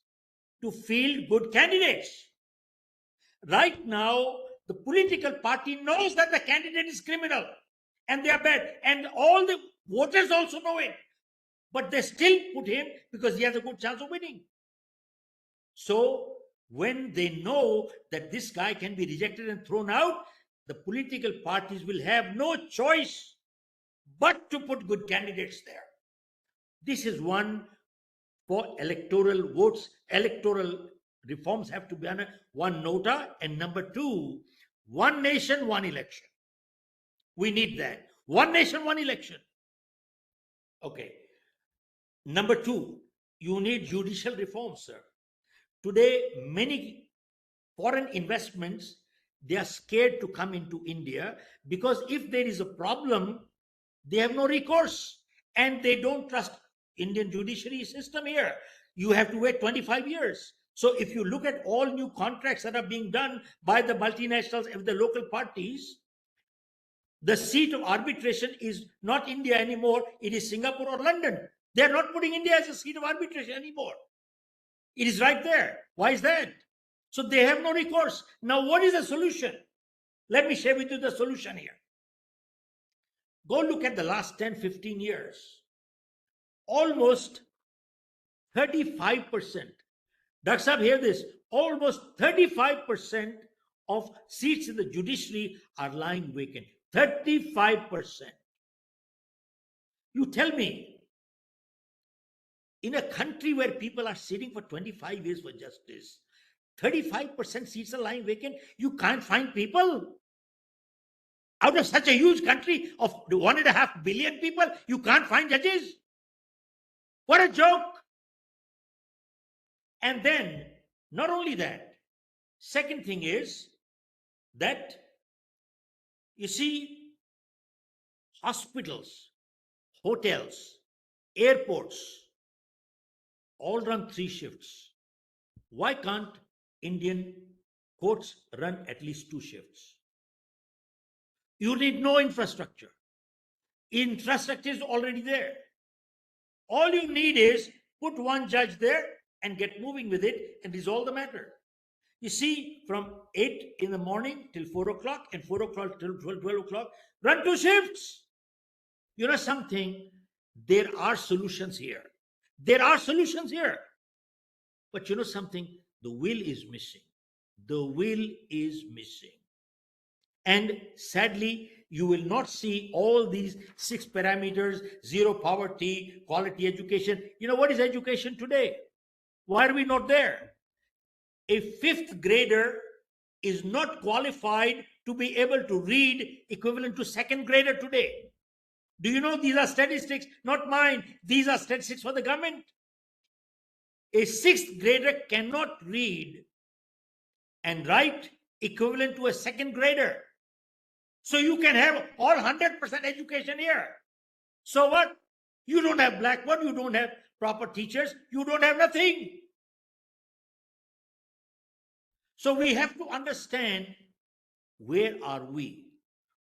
to field good candidates. Right now, the political party knows that the candidate is criminal and they are bad. And all the voters also know it. But they still put him because he has a good chance of winning. So when they know that this guy can be rejected and thrown out, the political parties will have no choice but to put good candidates there. This is one for electoral votes. Electoral reforms have to be on one Nota, and number two, one nation, one election. We need that. One nation, one election. Okay. Number two, you need judicial reform, sir. Today, many foreign investments, they are scared to come into India because if there is a problem, they have no recourse and they don't trust Indian judiciary system here. You have to wait 25 years. So if you look at all new contracts that are being done by the multinationals and the local parties, the seat of arbitration is not India anymore. It is Singapore or London. They are not putting India as a seat of arbitration anymore. It is right there. Why is that? So they have no recourse. Now, what is the solution? Let me share with you the solution here. Go look at the last 10, 15 years. Almost 35%. Dr. Saab, hear this. Almost 35% of seats in the judiciary are lying vacant. 35%. You tell me, in a country where people are sitting for 25 years for justice, 35% seats are lying vacant. You can't find people. Out of such a huge country of 1.5 billion people, you can't find judges. What a joke. And then, not only that, second thing is that, you see, hospitals, hotels, airports, all run 3 shifts. Why can't Indian courts run at least 2 shifts? You need no infrastructure. Infrastructure is already there. All you need is put one judge there and get moving with it and resolve the matter. You see, from 8 in the morning till 4 o'clock and 4 o'clock till 12 o'clock, run 2 shifts. You know something? There are solutions here. There are solutions here. But you know something? The will is missing. The will is missing. And sadly, you will not see all these 6 parameters: zero poverty, quality education. You know what is education today? Why are we not there? a fifth grader is not qualified to be able to read equivalent to second grader today. Do you know these are statistics, not mine? These are statistics for the government. A sixth grader cannot read and write equivalent to a second grader. So you can have all 100% education here. So what? You don't have blackboard, you don't have proper teachers, you don't have nothing. So we have to understand, where are we?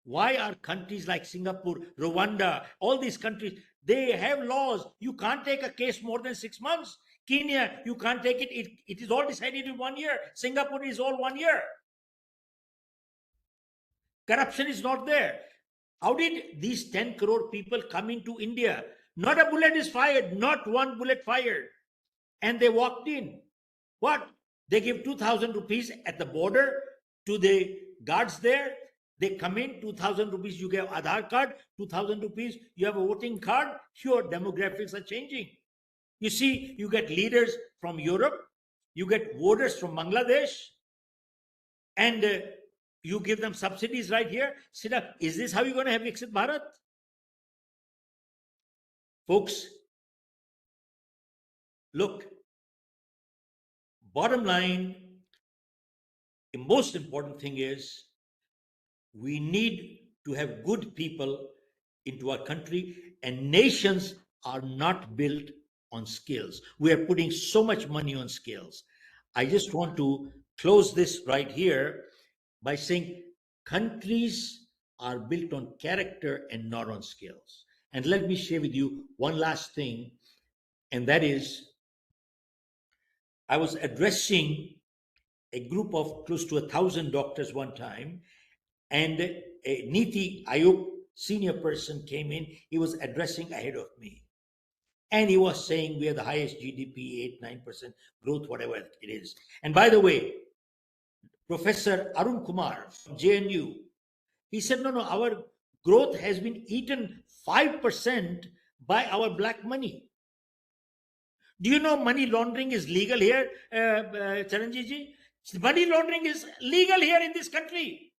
Why are countries like Singapore, Rwanda, all these countries, they have laws. You can't take a case more than 6 months. Kenya, you can't take it. It is all decided in 1 year. Singapore is all 1 year. Corruption is not there. How did these 10 crore people come into India? Not a bullet is fired, not one bullet fired. And they walked in. What? They give 2,000 rupees at the border to the guards there. They come in, 2,000 rupees, you get Aadhaar card, 2,000 rupees, you have a voting card, your demographics are changing. You see, you get leaders from Europe, you get voters from Bangladesh, and you give them subsidies right here. Sida, is this how you're going to have Viksit Bharat? Folks, look, bottom line, the most important thing is we need to have good people into our country, and nations are not built on skills. We are putting so much money on skills. I just want to close this right here by saying countries are built on character and not on skills. And let me share with you one last thing, and that is, I was addressing a group of close to 1,000 doctors one time, and a Niti Ayog senior person came in. He was addressing ahead of me, and he was saying we are the highest GDP, 8-9% growth, whatever it is. And by the way, Professor Arun Kumar from JNU, he said, no, our growth has been eaten 5% by our black money. Do you know money laundering is legal here, Charanjiji? Money laundering is legal here in this country.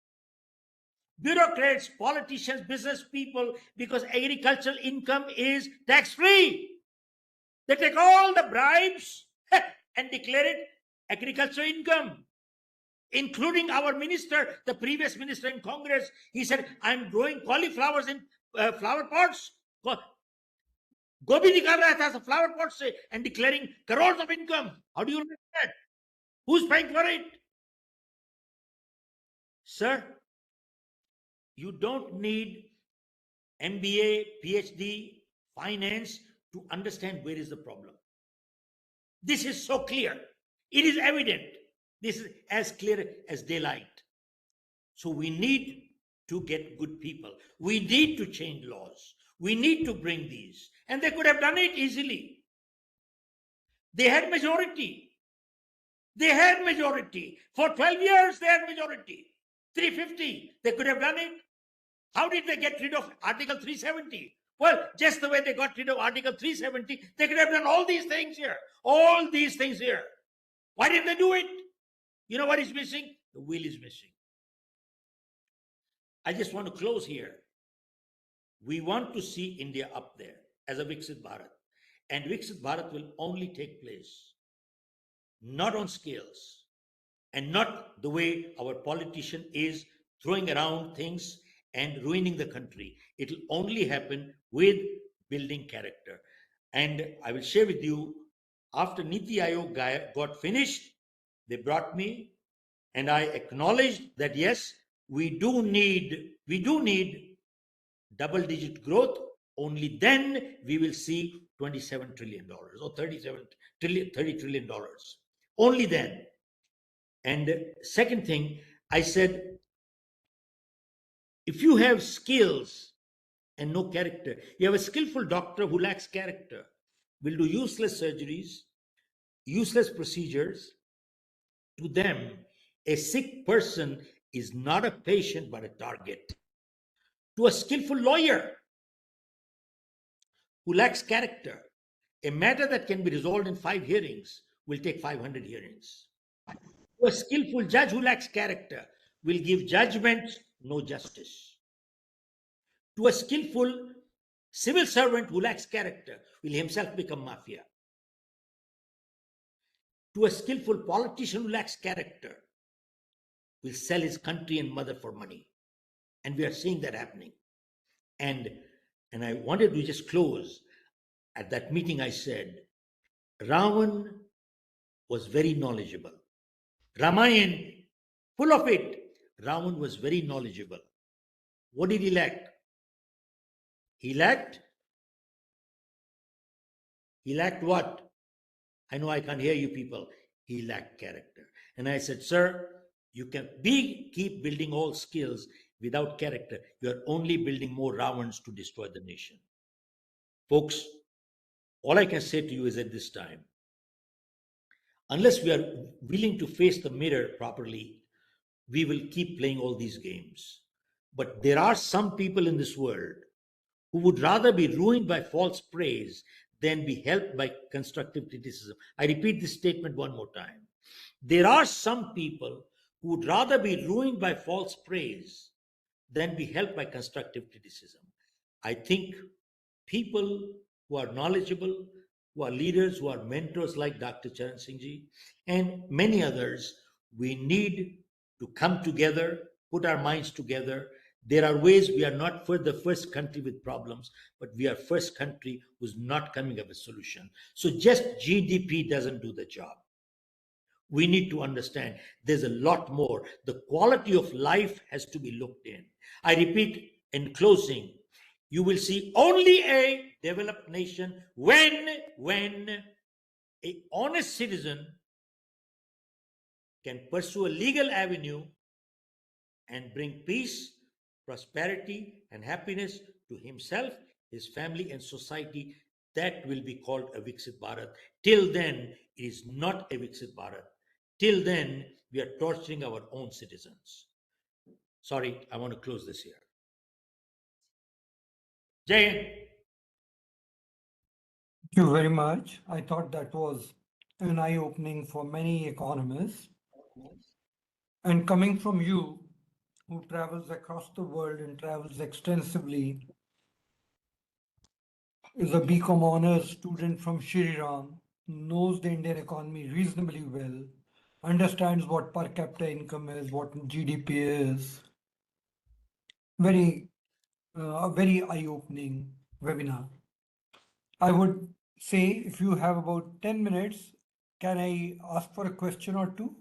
Bureaucrats, politicians, business people, because agricultural income is tax-free. They take all the bribes and declare it agricultural income. Including our minister, the previous minister in Congress, he said, I'm growing cauliflowers in flower pots. Gobi nikal raha tha flower pots se, and declaring crores of income. How do you like that? Who's paying for it? Sir, you don't need MBA, PhD, finance to understand where is the problem. This is so clear. It is evident. This is as clear as daylight. So we need to get good people. We need to change laws. We need to bring these. And they could have done it easily. They had majority. They had majority. For 12 years, they had majority. 350. They could have done it. How did they get rid of Article 370? Well, just the way they got rid of Article 370, they could have done all these things here. All these things here. Why didn't they do it? You know what is missing? The will is missing. I just want to close here. We want to see India up there as a Viksit Bharat. And Viksit Bharat will only take place not on scales and not the way our politician is throwing around things and ruining the country. It will only happen with building character. And I will share with you, after Niti Ayog got finished, they brought me, and I acknowledged that yes, we do need double-digit growth. Only then we will see $27 trillion or $30 trillion. Only then. And second thing, I said, if you have skills and no character, you have a skillful doctor who lacks character, will do useless surgeries, useless procedures. To them, a sick person is not a patient but a target. To a skillful lawyer who lacks character, a matter that can be resolved in 5 hearings will take 500 hearings. To a skillful judge who lacks character will give judgment, no justice. To a skillful civil servant who lacks character will himself become mafia. To a skillful politician who lacks character will sell his country and mother for money. And we are seeing that happening. And I wanted to just close. At that meeting, I said, Ravan was very knowledgeable. Ramayan, full of it. Ravan was very knowledgeable. What did he lack? He lacked what? I know I can't hear you people. He lacked character. And I said, sir, you can keep building all skills without character. You're only building more Ravans to destroy the nation. Folks, all I can say to you is at this time, unless we are willing to face the mirror properly, we will keep playing all these games. But there are some people in this world who would rather be ruined by false praise than be helped by constructive criticism. I repeat this statement one more time. There are some people who would rather be ruined by false praise than be helped by constructive criticism. I think people who are knowledgeable, who are leaders, who are mentors like Dr. Charan Singh Ji and many others, we need to come together, put our minds together. There are ways we are not for the first country with problems, but we are first country who's not coming up with a solution. So just GDP doesn't do the job. We need to understand there's a lot more. The quality of life has to be looked in. I repeat in closing, you will see only a developed nation when an honest citizen can pursue a legal avenue and bring peace, prosperity, and happiness to himself, his family, and society. That will be called a Viksit Bharat. Till then, it is not a Viksit Bharat. Till then, we are torturing our own citizens. Sorry, I want to close this here. Jai Hind. Thank you very much. I thought that was an eye-opening for many economists. And coming from you, who travels across the world and travels extensively, is a BCom honors student from Shri Ram, knows the Indian economy reasonably well, understands what per capita income is, what GDP is. A very eye-opening webinar. I would say if you have about 10 minutes, can I ask for a question or two?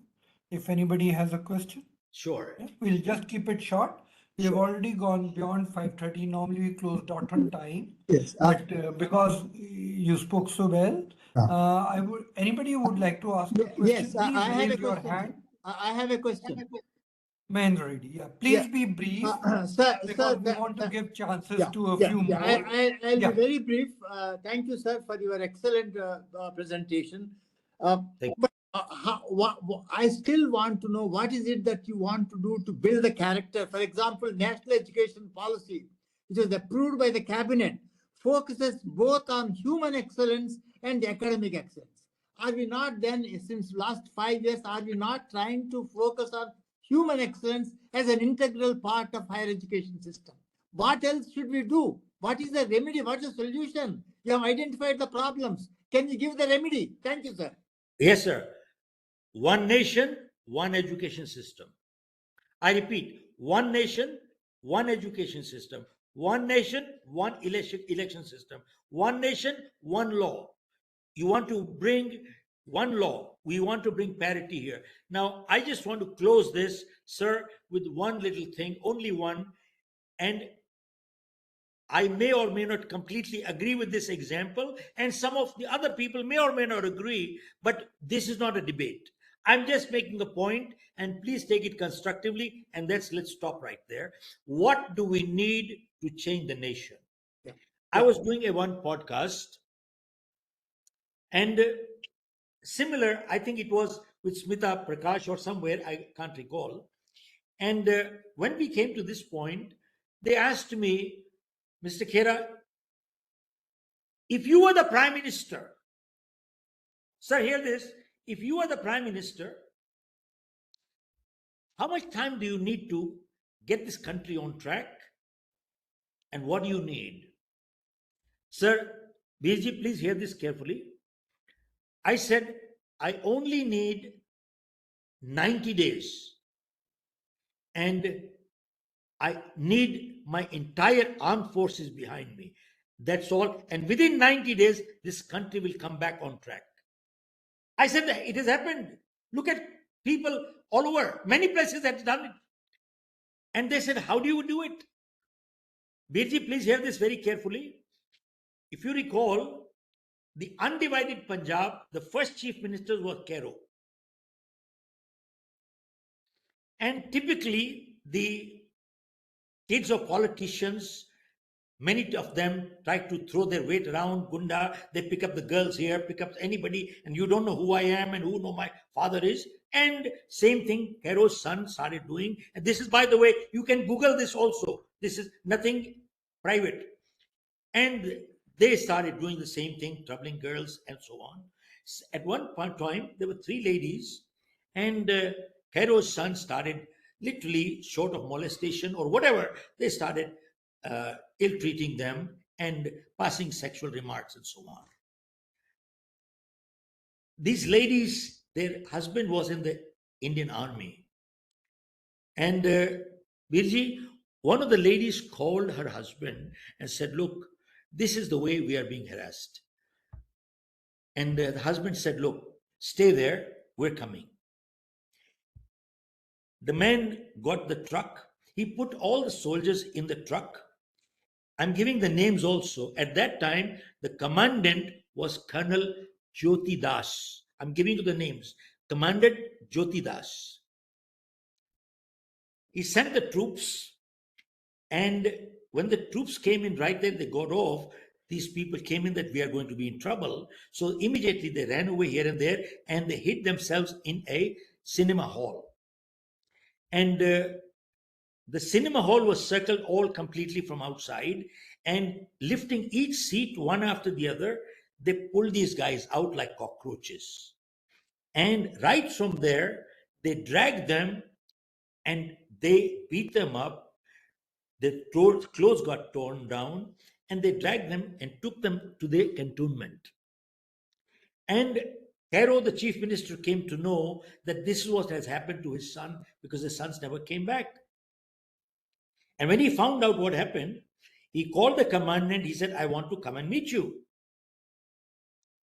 If anybody has a question? Sure. Yeah, we'll just keep it short. We have already gone beyond 5:30. Normally we close dot on time. Yes. But because you spoke so well, anybody who would like to ask a question, Yes, please I have a raise your question. hand. I have a question. Mahendra Reddy, yeah. Please be brief Sir, because we want to give chances yeah, to a yeah, few yeah. more. I'll Yeah. be very brief. Thank you, sir, for your excellent presentation. Thank But I still want to know what is it that you want to do to build the character. For example, national education policy, which was approved by the cabinet, focuses both on human excellence and academic excellence. Are we not then, since last 5 years, are we not trying to focus on human excellence as an integral part of higher education system? What else should we do? What is the remedy? What is the solution? You have identified the problems. Can you give the remedy? Thank you, sir. Yes, sir. One nation, one education system. I repeat, one nation, one education system. One nation, one election system. One nation, one law. You want to bring one law. We want to bring parity here. Now, I just want to close this, sir, with one little thing, only one. And I may or may not completely agree with this example, and some of the other people may or may not agree, but this is not a debate. I'm just making a point, and please take it constructively, and let's stop right there. What do we need to change the nation? Yeah. I was doing a one podcast, and similar, I think it was with Smita Prakash or somewhere, I can't recall. And when we came to this point, they asked me, Mr. Khera, if you were the prime minister, sir, hear this. If you were the prime minister, how much time do you need to get this country on track? And what do you need? Sir, BG, please hear this carefully. I said, I only need 90 days. And I need my entire armed forces behind me. That's all. And within 90 days, this country will come back on track. I said, it has happened. Look at people all over. Many places have done it. And they said, how do you do it? Birji, please hear this very carefully. If you recall, the undivided Punjab, the first chief minister was Khera. And typically, the kids of politicians, many of them try to throw their weight around, gunda. They pick up the girls here, pick up anybody, and you don't know who I am and who know my father is. And same thing, Khera's son started doing. And this is, by the way, you can Google this also. This is nothing private. And they started doing the same thing, troubling girls and so on. At one point in time, there were three ladies, and Khera's son started literally, short of molestation or whatever, they started ill-treating them and passing sexual remarks and so on. These ladies, their husband was in the Indian Army. And Virji, one of the ladies called her husband and said, look, this is the way we are being harassed. And the husband said, look, stay there, we're coming. The man got the truck. He put all the soldiers in the truck. I'm giving the names also. At that time, the commandant was Colonel Jyoti Das. I'm giving you the names. Commandant Jyoti Das. He sent the troops, and when the troops came in right there, they got off. These people came in that we are going to be in trouble. So immediately they ran away here and there, and they hid themselves in a cinema hall. And the cinema hall was circled all completely from outside, and lifting each seat one after the other, they pulled these guys out like cockroaches. And right from there, they dragged them and they beat them up. Their clothes got torn down, and they dragged them and took them to the cantonment. And Khera, the chief minister, came to know that this is what has happened to his son, because his sons never came back. And when he found out what happened, he called the commandant. He said, I want to come and meet you.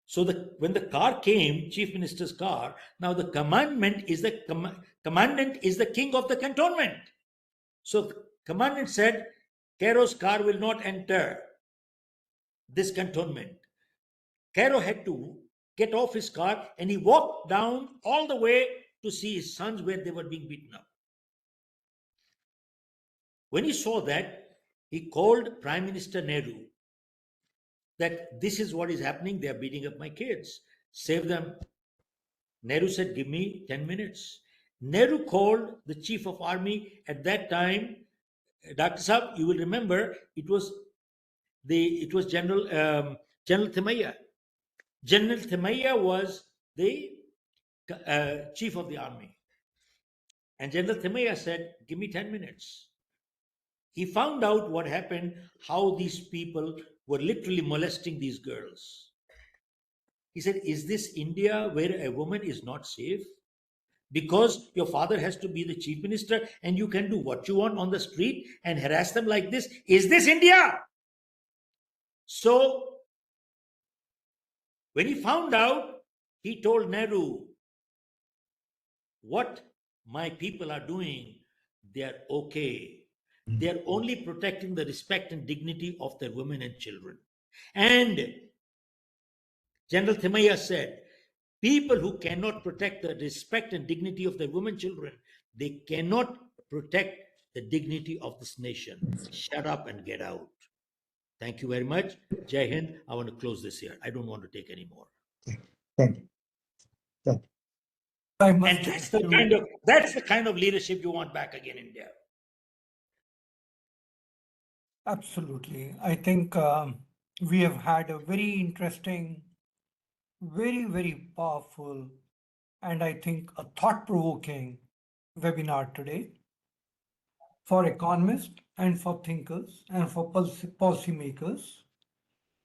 So when the car came, chief minister's car, now the commandant is the king of the cantonment. So the commandant said, Khera's car will not enter this cantonment. Khera had to get off his car, and he walked down all the way to see his sons where they were being beaten up. When he saw that, he called Prime Minister Nehru that this is what is happening. They are beating up my kids. Save them. Nehru said, give me 10 minutes. Nehru called the chief of army at that time. Dr. Saab, you will remember, it was General Thimayya. General Thimayya was the chief of the army. And General Thimayya said, give me 10 minutes. He found out what happened, how these people were literally molesting these girls. He said, is this India where a woman is not safe? Because your father has to be the chief minister and you can do what you want on the street and harass them like this. Is this India? So when he found out, he told Nehru, what my people are doing, they are okay. They are only protecting the respect and dignity of their women and children. And General Thimayya said, people who cannot protect the respect and dignity of their women and children, they cannot protect the dignity of this nation. Shut up and get out. Thank you very much. Jai Hind. I want to close this here. I don't want to take any more. Thank you. Thank you. I must And thank you. that's the kind of leadership you want back again in India. Absolutely. I think we have had a very interesting, very, very powerful, and I think a thought-provoking webinar today for economists and for thinkers and for policymakers.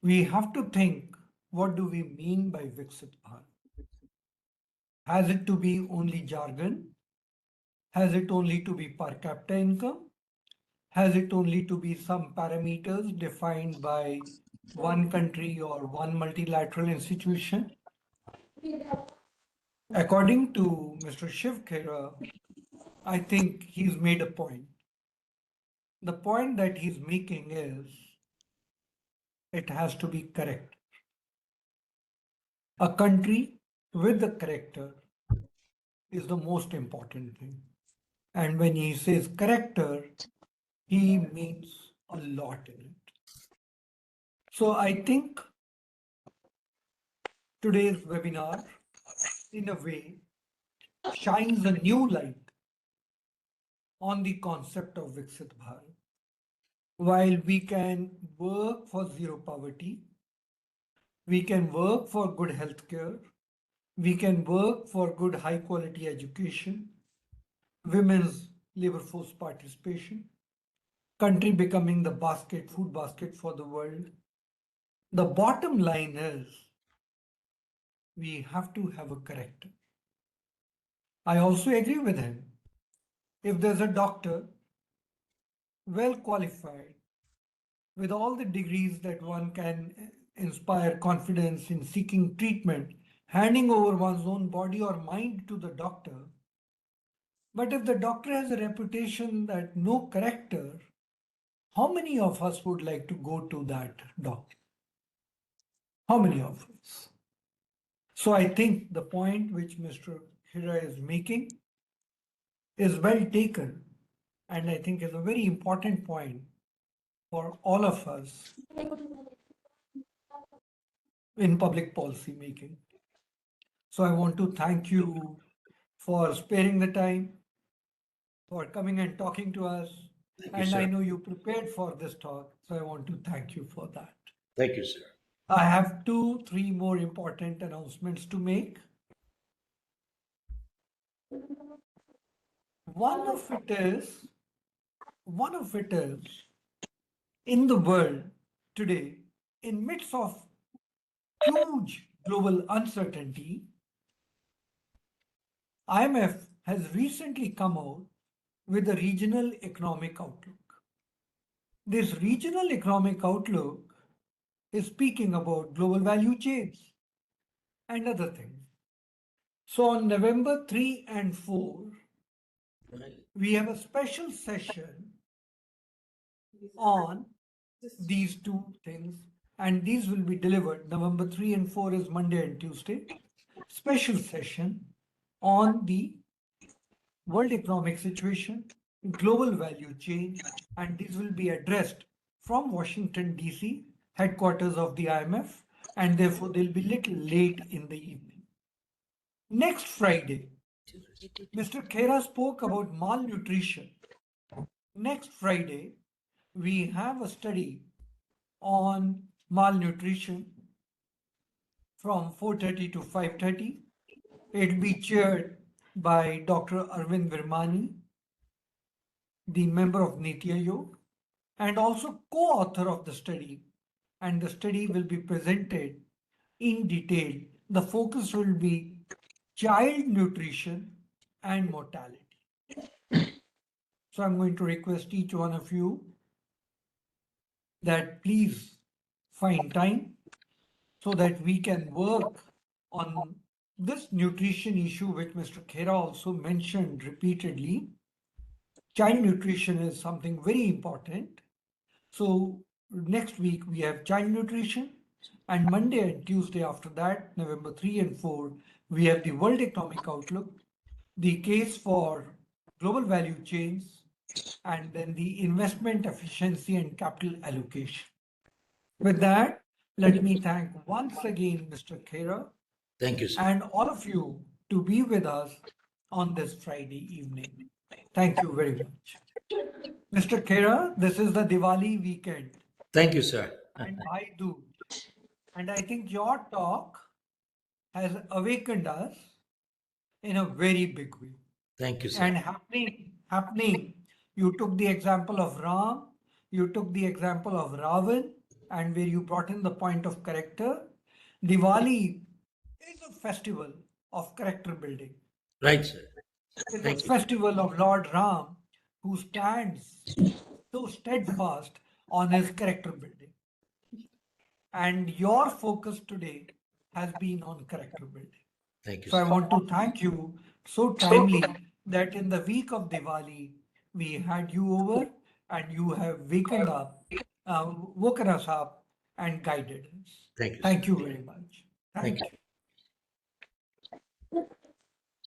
We have to think, what do we mean by Viksit Bharat? Has it to be only jargon? Has it only to be per capita income? Has it only to be some parameters defined by one country or one multilateral institution? According to Mr. Shiv Khera, I think he's made a point. The point that he's making is it has to be correct. A country with the character is the most important thing. And when he says character, he means a lot in it. So I think today's webinar, in a way, shines a new light on the concept of Viksit Bharat. While we can work for zero poverty, we can work for good healthcare, we can work for good high quality education, women's labor force participation, country becoming the food basket for the world. The bottom line is we have to have a character. I also agree with him. If there's a doctor, well qualified, with all the degrees that one can inspire confidence in seeking treatment, handing over one's own body or mind to the doctor. But if the doctor has a reputation that no character, how many of us would like to go to that doctor? How many of us? So I think the point which Mr. Khera is making is well taken, and I think is a very important point for all of us in public policy making. So I want to thank you for sparing the time, for coming and talking to us. Thank you, And I sir. know you prepared for this talk, so I want to thank you for that. Thank you, sir. I have 3 more important announcements to make. One of it is, in the world today, in midst of huge global uncertainty, IMF has recently come out with a regional economic outlook. This regional economic outlook is speaking about global value chains and other things. So on November 3 and 4, we have a special session on these two things, and these will be delivered. November 3 and 4 is Monday and Tuesday. Special session on the world economic situation, global value chain, and these will be addressed from Washington, D.C., headquarters of the IMF, and therefore they'll be little late in the evening. Next Friday, Mr. Khera spoke about malnutrition. Next Friday, we have a study on malnutrition from 4:30 to 5:30. It'll be chaired by Dr. Arvind Virmani, the member of Niti Aayog, and also co-author of the study. And the study will be presented in detail. The focus will be child nutrition and mortality. So I'm going to request each one of you that please find time so that we can work on this nutrition issue, which Mr. Khera also mentioned repeatedly. Child nutrition is something very important. So next week we have child nutrition, and Monday and Tuesday after that, November 3 and 4, we have the World Economic Outlook, the case for global value chains, and then the investment efficiency and capital allocation. With that, let me thank once again Mr. Khera Thank you, sir. and all of you to be with us on this Friday evening. Thank you very much. Mr. Khera, this is the Diwali weekend Thank you, sir. and Bhai Dooj. And I think your talk has awakened us in a very big way. Thank you, sir. And happening, you took the example of Ram, you took the example of Ravan, and where you brought in the point of character. Diwali is a festival of character building. Right, sir. It's a Thank you. festival of Lord Ram who stands so steadfast on his character building. And your focus today has been on character building. Thank you, So I sir. want to thank you so timely that in the week of Diwali, we had you over and you have woken us up and guided us. Thank you, sir. Thank you very much. Thank Thank you. you.